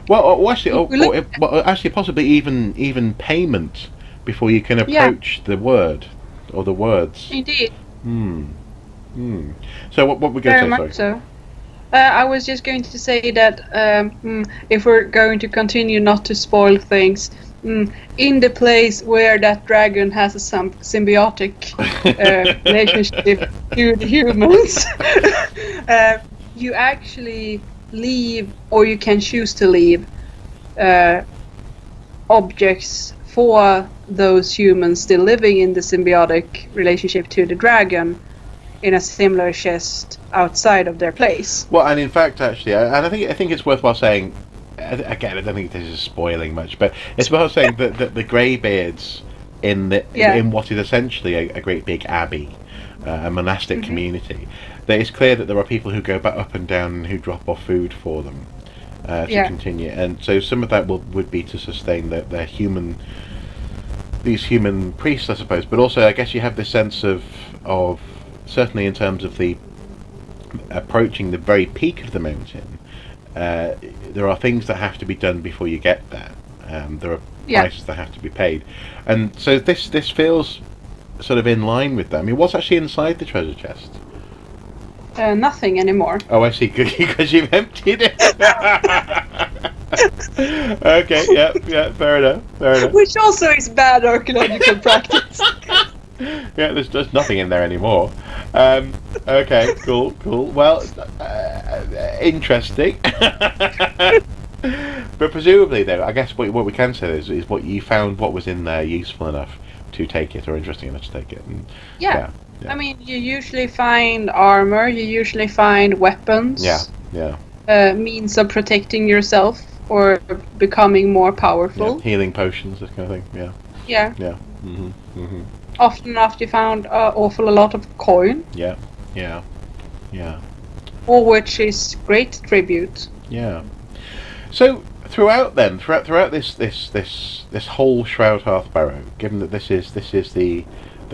actually, possibly even payment before you can approach the word or the words. Indeed. So what we're going to say? So. I was just going to say that if we're going to continue not to spoil things, in the place where that dragon has a symbiotic relationship to the humans, you actually leave, or you can choose to leave, objects for those humans still living in the symbiotic relationship to the dragon in a similar chest outside of their place. Well, and in fact, actually, and I think it's worthwhile saying, again, I don't think this is spoiling much, but it's worth saying that the Greybeards in what is essentially a great big abbey, a monastic community. That it's clear that there are people who go back up and down and who drop off food for them to continue, and so some of that would be to sustain their these human priests, I suppose. But also, I guess you have this sense of certainly in terms of the approaching the very peak of the mountain. There are things that have to be done before you get there. There are prices that have to be paid, and so this feels sort of in line with that. I mean, what's actually inside the treasure chest? Nothing anymore. Oh, I see. Because you've emptied it. Okay. Yeah. Fair enough. Which also is bad archaeological practice. Yeah, there's nothing in there anymore. Okay. Cool. Well, interesting. But presumably, though, I guess what we can say is what you found, what was in there useful enough to take it, or interesting enough to take it. And, yeah. I mean, you usually find armor. You usually find weapons. Yeah. Means of protecting yourself or becoming more powerful. Yeah. Healing potions, this kind of thing. Yeah. Mm-hmm. Often enough, you found awful a lot of coin. Yeah. All which is great tribute. Yeah. So throughout this whole Shroud Hearth Barrow, given that this is the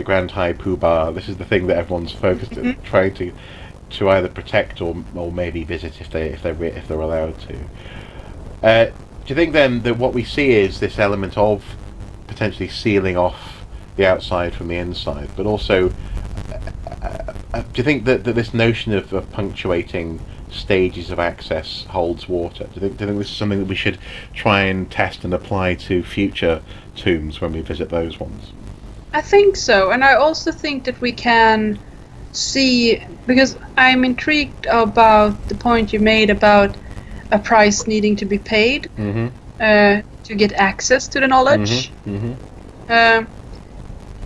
Grand High Poobah, this is the thing that everyone's focused on, trying to either protect or maybe visit if they're allowed to. Do you think then that what we see is this element of potentially sealing off the outside from the inside, but also do you think that this notion of punctuating stages of access holds water? Do you think this is something that we should try and test and apply to future tombs when we visit those ones? I think so, and I also think that we can see, because I'm intrigued about the point you made about a price needing to be paid to get access to the knowledge.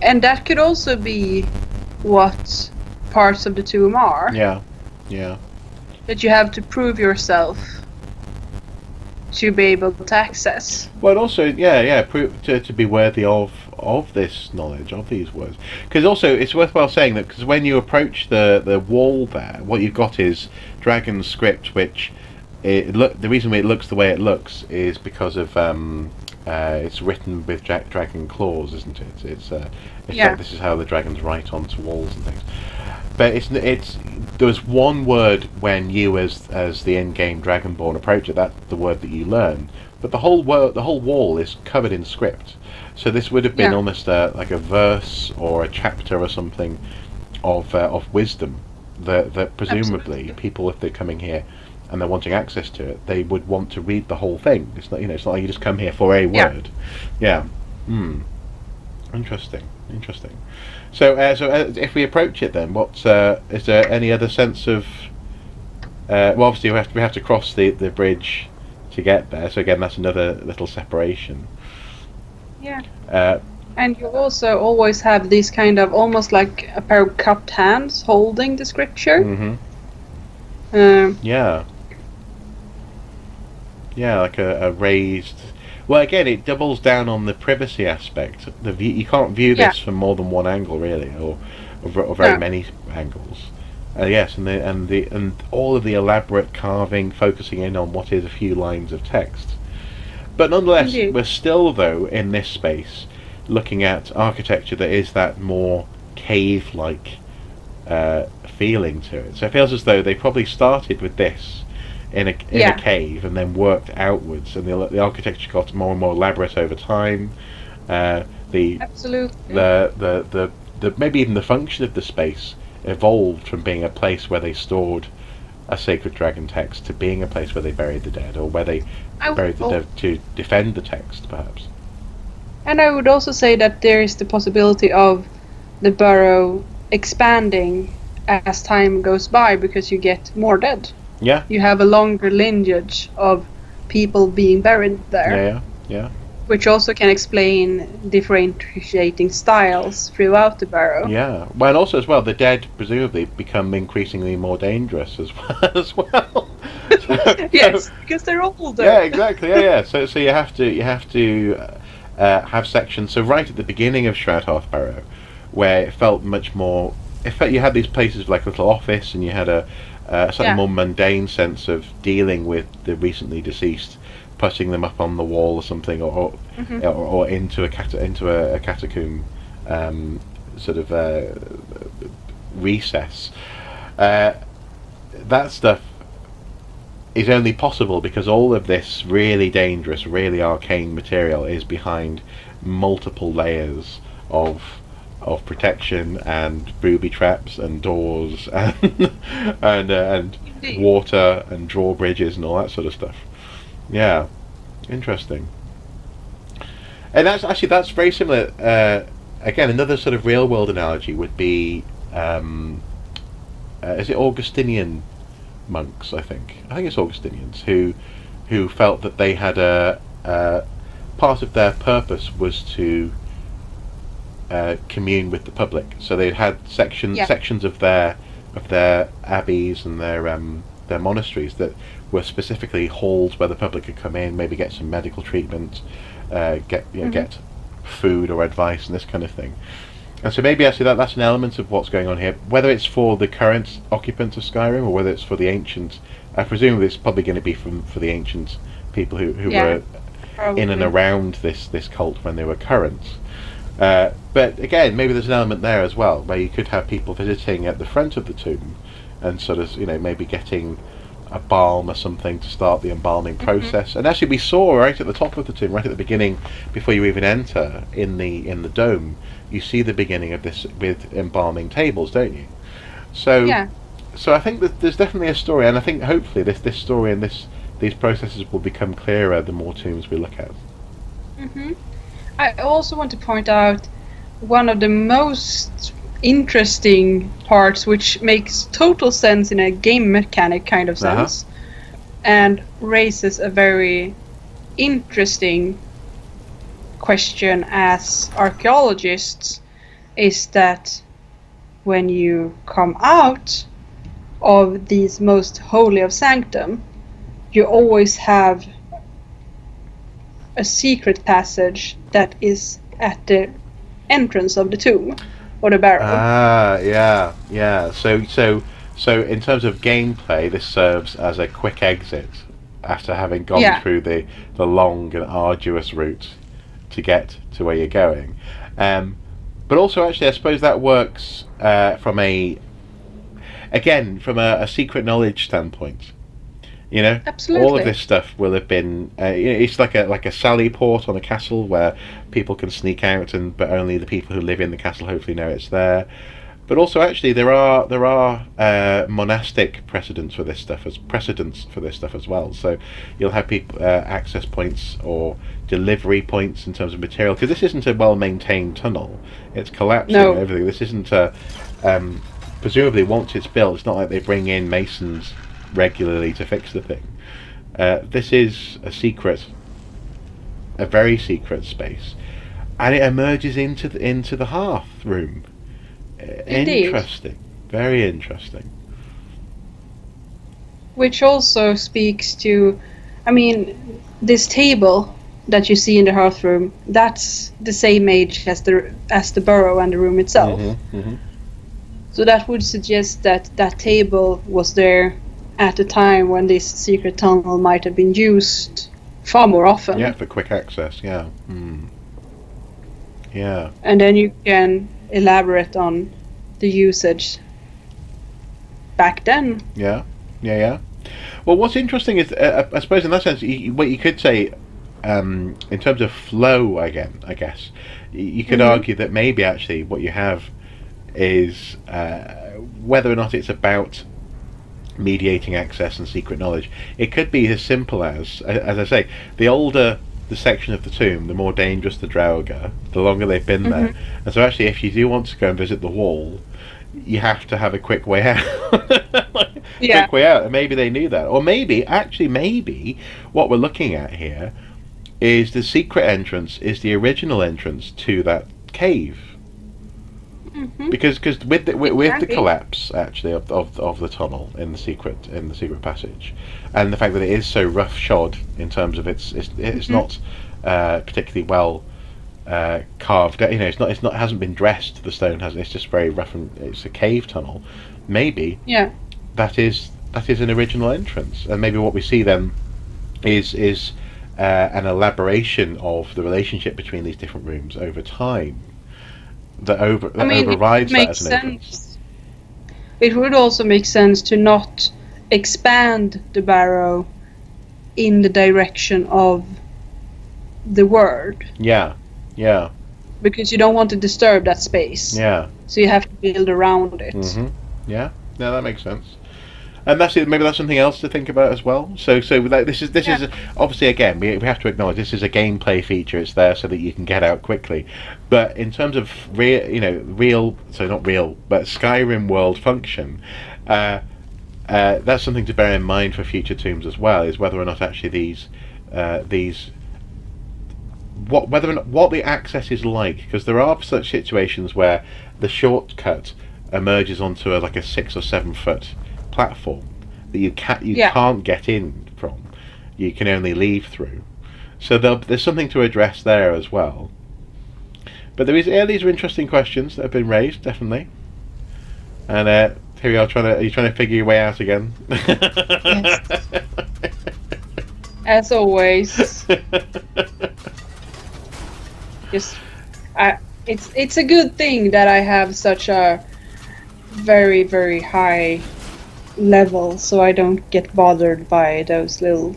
And that could also be what parts of the tomb are. Yeah. That you have to prove yourself to be able to access. Well, also, prove to be worthy of this knowledge, of these words. Because also, it's worthwhile saying that because when you approach the wall there, what you've got is dragon script, which the reason it looks the way it looks is because of it's written with dragon claws, isn't it? It's like this is how the dragons write onto walls and things. But it's there's one word when you as the end-game Dragonborn approach it, that's the word that you learn. But the whole wall is covered in script. So this would have been almost like a verse or a chapter or something of wisdom that presumably people, if they're coming here and they're wanting access to it, they would want to read the whole thing. It's not it's not like you just come here for a word. Interesting. So if we approach it, then is there any other sense of? Well, obviously we have to cross the bridge to get there. So again, that's another little separation. Yeah. And you also always have these kind of almost like a pair of cupped hands holding the scripture. Yeah, like a raised. Well, again, it doubles down on the privacy aspect. You can't view this from more than one angle, really, or very many angles. Yes, and all of the elaborate carving, focusing in on what is a few lines of text. But nonetheless, we're still, though, in this space, looking at architecture that is that more cave-like feeling to it. So it feels as though they probably started with this in a cave and then worked outwards, and the architecture got more and more elaborate over time. Absolutely. The maybe even the function of the space evolved from being a place where they stored a sacred dragon text to being a place where they buried the dead, or where they buried the dead to defend the text, perhaps. And I would also say that there is the possibility of the burrow expanding as time goes by, because you get more dead. Yeah. You have a longer lineage of people being buried there. Yeah. Which also can explain differentiating styles throughout the barrow. Yeah. Well, and also as well, the dead presumably become increasingly more dangerous as well. Yes, because they're older. Yeah, exactly. Yeah. So you have to have sections. So right at the beginning of Shroud Hearth Barrow, where it felt much more. In fact, you had these places like a little office, and you had a slightly more mundane sense of dealing with the recently deceased, putting them up on the wall or something, or into a catacomb sort of recess. That stuff is only possible because all of this really dangerous, really arcane material is behind multiple layers of protection and booby traps and doors and and water and drawbridges and all that sort of stuff. Yeah, interesting. And that's very similar. Again, another sort of real world analogy would be is it Augustinian monks? I think it's Augustinians who felt that they had a part of their purpose was to commune with the public. So they had sections of their abbeys and their monasteries that were specifically halls where the public could come in, maybe get some medical treatment, get food or advice and this kind of thing. And so maybe actually that's an element of what's going on here, whether it's for the current occupants of Skyrim or whether it's for the ancient. I presume it's probably going to be for the ancient people who were probably in and around this cult when they were current. But again, maybe there's an element there as well, where you could have people visiting at the front of the tomb and sort of, maybe getting a balm or something to start the embalming process. And actually we saw right at the top of the tomb, right at the beginning, before you even enter in the dome, you see the beginning of this with embalming tables, don't you? So I think that there's definitely a story, and I think hopefully this story and these processes will become clearer the more tombs we look at. I also want to point out one of the most interesting parts, which makes total sense in a game mechanic kind of sense, and raises a very interesting question as archaeologists, is that when you come out of these most holy of sanctum, you always have a secret passage that is at the entrance of the tomb or the barrow. Yeah. So in terms of gameplay, this serves as a quick exit after having gone through the long and arduous route to get to where you're going. But also, actually, I suppose that works from a secret knowledge standpoint. Absolutely. All of this stuff will have been. It's like a sally port on a castle where people can sneak out, but only the people who live in the castle hopefully know it's there. But also, actually, there are monastic precedents for this stuff as well. So you'll have people access points or delivery points in terms of material, because this isn't a well-maintained tunnel. It's collapsing and everything. This isn't presumably once it's built, it's not like they bring in masons regularly to fix the thing. This is a very secret space, and it emerges into the hearth room. Indeed. Interesting, very interesting. Which also speaks to, this table that you see in the hearth room. That's the same age as the burrow and the room itself. So that would suggest that table was there at a time when this secret tunnel might have been used far more often. Yeah, for quick access, yeah. Yeah. And then you can elaborate on the usage back then. Yeah. Well, what's interesting is, I suppose in that sense, what you could say, in terms of flow, again, I guess, you could argue that maybe actually what you have is, whether or not it's about mediating access and secret knowledge, it could be as simple as I say, the older the section of the tomb, the more dangerous the Draugr, the longer they've been there. And so actually, if you do want to go and visit the wall, you have to have a quick way out. Quick way out. And maybe they knew that. Or maybe what we're looking at here is the secret entrance is the original entrance to that cave. Because with the collapse actually of the tunnel in the secret passage, and the fact that it is so roughshod in terms of it's not particularly well carved. You know, it's not hasn't been dressed. The stone hasn't. It's just very rough, and it's a cave tunnel. Maybe that is an original entrance, and maybe what we see then is an elaboration of the relationship between these different rooms over time that overrides that as an entrance. It would also make sense to not expand the barrow in the direction of the word. Yeah. Because you don't want to disturb that space. Yeah. So you have to build around it. Mm-hmm. Yeah. No, that makes sense. And that's it. Maybe that's something else to think about as well. So like, this is obviously, again, we have to acknowledge this is a gameplay feature. It's there so that you can get out quickly. But in terms of Skyrim world function, that's something to bear in mind for future tombs as well. Is whether or not actually what the access is like, because there are such situations where the shortcut emerges onto a 6 or 7 foot platform that you can't get in from. You can only leave through. So there's something to address there as well. But these are interesting questions that have been raised, definitely. And here we are are you trying to figure your way out again? Yes. As always. It's a good thing that I have such a very, very high level, so I don't get bothered by those little.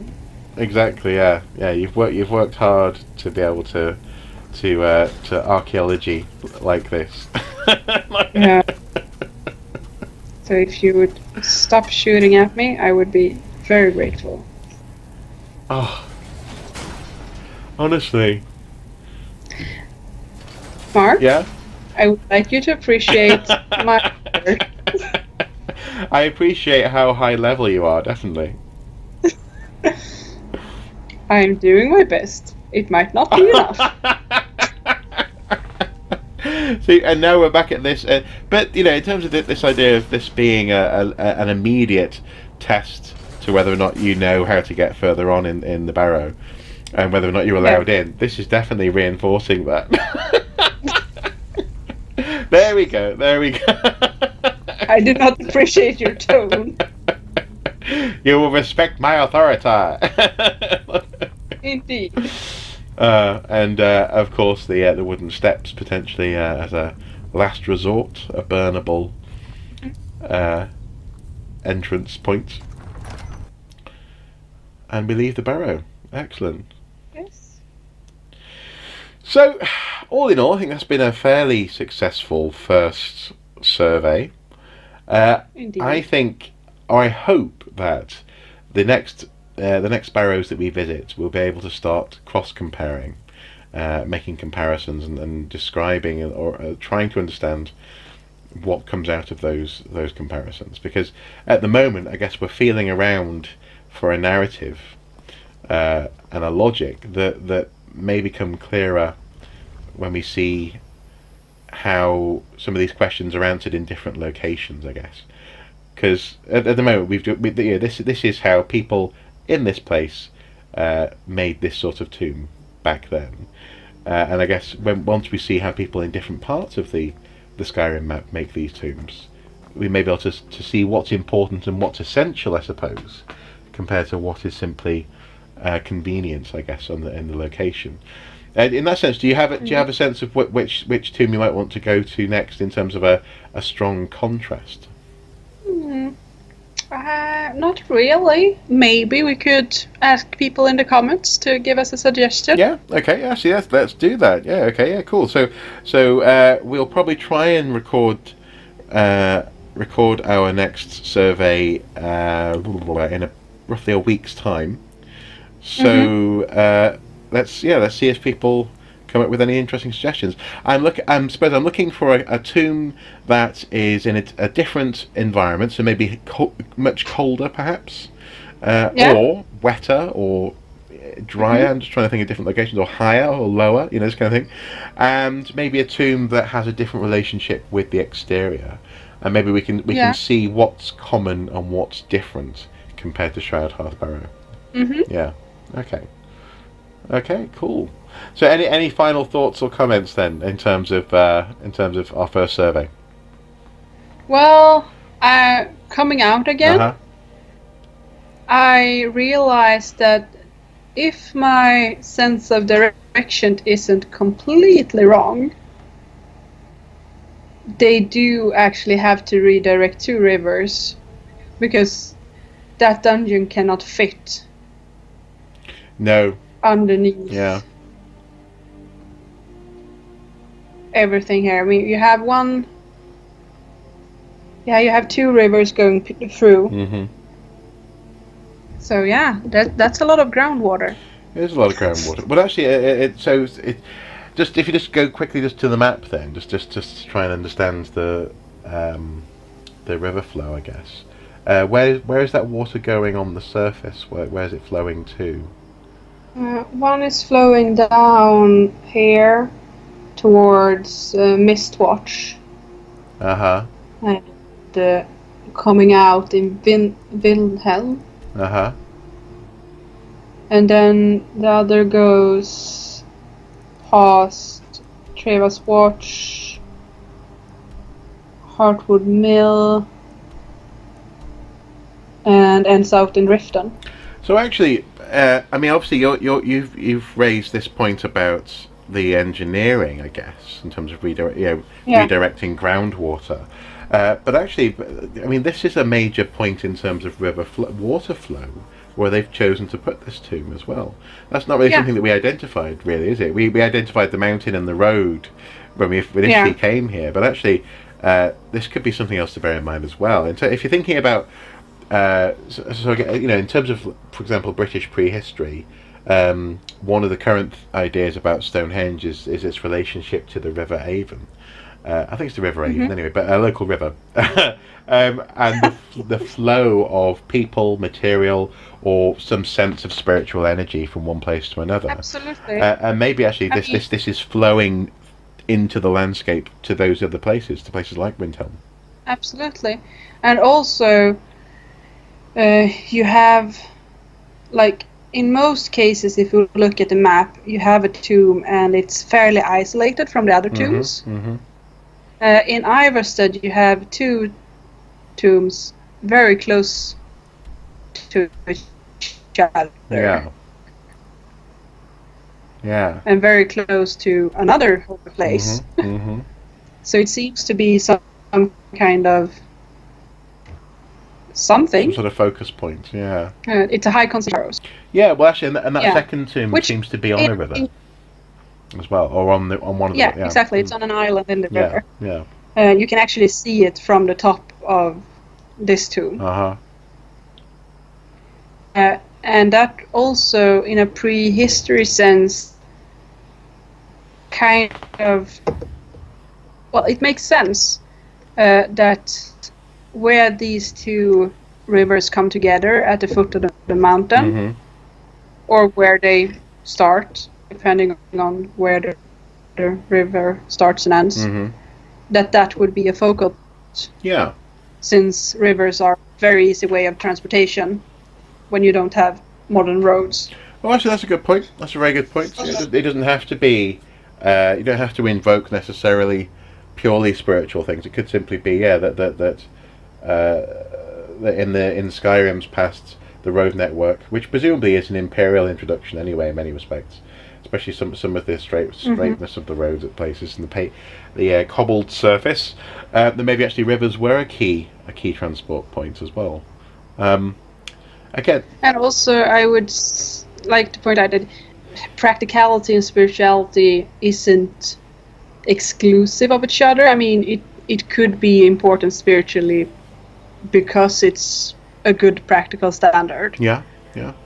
Exactly. Yeah. You've worked hard to be able to archaeology like this. Yeah. So if you would stop shooting at me, I would be very grateful. Oh. Honestly. Mark? Yeah? I would like you to appreciate my work. I appreciate how high level you are, definitely. I'm doing my best. It might not be enough. See, and now we're back at this. But, in terms of this idea of this being an immediate test to whether or not you know how to get further on in the barrow, and whether or not you're allowed in, this is definitely reinforcing that. There we go. I do not appreciate your tone. You will respect my authority. Indeed. And of course the wooden steps potentially as a last resort, a burnable entrance point. And we leave the barrow. Excellent. Yes. So, all in all, I think that's been a fairly successful first survey. Indeed. I hope that the next barrows that we visit, we'll be able to start cross-comparing, making comparisons and describing or trying to understand what comes out of those comparisons. Because at the moment, I guess we're feeling around for a narrative and a logic that may become clearer when we see how some of these questions are answered in different locations, I guess. Because at the moment, this is how people in this place made this sort of tomb back then. And I guess once we see how people in different parts of the Skyrim map make these tombs, we may be able to see what's important and what's essential, I suppose, compared to what is simply convenience, I guess, in the location. In that sense, do you have a sense of which tomb you might want to go to next in terms of a strong contrast? Not really. Maybe we could ask people in the comments to give us a suggestion. Yeah. Okay. Actually, let's do that. Yeah. Okay. Yeah. Cool. So we'll probably try and record our next survey in roughly a week's time. So let's see if people come up with any interesting suggestions. I'm looking for a tomb that is in a different environment, so maybe much colder, perhaps, or wetter, or drier. I'm just trying to think of different locations, or higher or lower, this kind of thing. And maybe a tomb that has a different relationship with the exterior, and maybe we can see what's common and what's different compared to Shroud Hearth Barrow. Yeah. Okay. Cool. So any final thoughts or comments then in terms of our first survey? Well, coming out again, Uh-huh. I realized that if my sense of direction isn't completely wrong, they do actually have to redirect 2 rivers, because that dungeon cannot fit No. underneath Yeah. everything here. I mean, you have you have 2 rivers going through. Mm-hmm. So yeah, that's a lot of groundwater. There's a lot of groundwater. But actually, just if you just go quickly just to the map, then just to try and understand the river flow, I guess. Where is that water going on the surface? Where is it flowing to? One is flowing down here towards Mistwatch. Uh-huh. And coming out in Wilhelm. Uh-huh. And then the other goes past Treva's Watch, Heartwood Mill, and ends out in Riften. So actually, I mean, obviously, you've raised this point about the engineering, I guess, in terms of redirecting groundwater. But actually, I mean, this is a major point in terms of water flow, where they've chosen to put this tomb as well. That's not really something that we identified, really, is it? We identified the mountain and the road when we initially came here, but actually, this could be something else to bear in mind as well. And so, if you're thinking about, in terms of, for example, British prehistory, one of the current ideas about Stonehenge is its relationship to the River Avon. I think it's the River Avon anyway, but a local river. And the flow of people, material, or some sense of spiritual energy from one place to another. Absolutely. And maybe actually this is flowing into the landscape to those other places, to places like Windhelm. Absolutely. And also, you have, like, in most cases, if you look at the map, you have a tomb and it's fairly isolated from the other tombs. Mm-hmm. In Iverstead, you have 2 tombs very close to each other. Yeah. And very close to another holy place. Mm-hmm. So it seems to be some kind of something. Some sort of focus point, yeah. It's a high concentration. Yeah, well, actually, and that second tomb seems to be on a river as well, or on one of the... Yeah, exactly. It's on an island in the river. Yeah. You can actually see it from the top of this tomb. Uh-huh. And that also, in a prehistory sense, kind of... Well, it makes sense that where these 2 rivers come together at the foot of the mountain, or where they start, depending on where the river starts and ends, that would be a focal point. Yeah. Since rivers are a very easy way of transportation when you don't have modern roads. Well, actually, that's a good point. That's a very good point. It doesn't have to be... you don't have to invoke necessarily purely spiritual things. It could simply be, that in Skyrim's past, the road network, which presumably is an imperial introduction anyway in many respects, especially some of the straightness of the roads at places and the cobbled surface, that maybe actually rivers were a key transport point as well. Again, and also I would like to point out that practicality and spirituality isn't exclusive of each other. I mean, it could be important spiritually because it's a good practical standard. Yeah.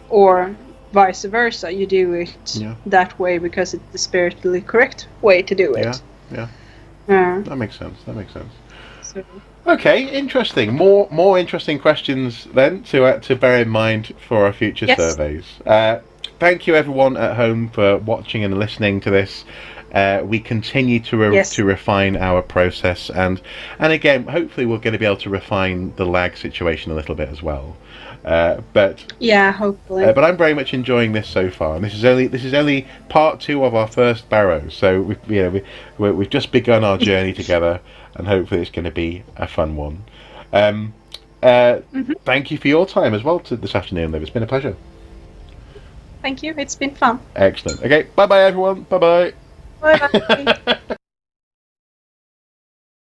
Or vice versa, you do it that way because it's the spiritually correct way to do it. Yeah. That makes sense. So. Okay, interesting. More interesting questions then to bear in mind for our future surveys. Thank you everyone at home for watching and listening to this. we continue to refine our process, and again, hopefully we're going to be able to refine the lag situation a little bit as well. But yeah, hopefully. But I'm very much enjoying this so far, and this is only part 2 of our first barrow. So we've just begun our journey together, and hopefully it's going to be a fun one. Thank you for your time as well this afternoon, Liv. It's been a pleasure. Thank you. It's been fun. Excellent. Okay. Bye bye, everyone. Bye bye. Bye bye.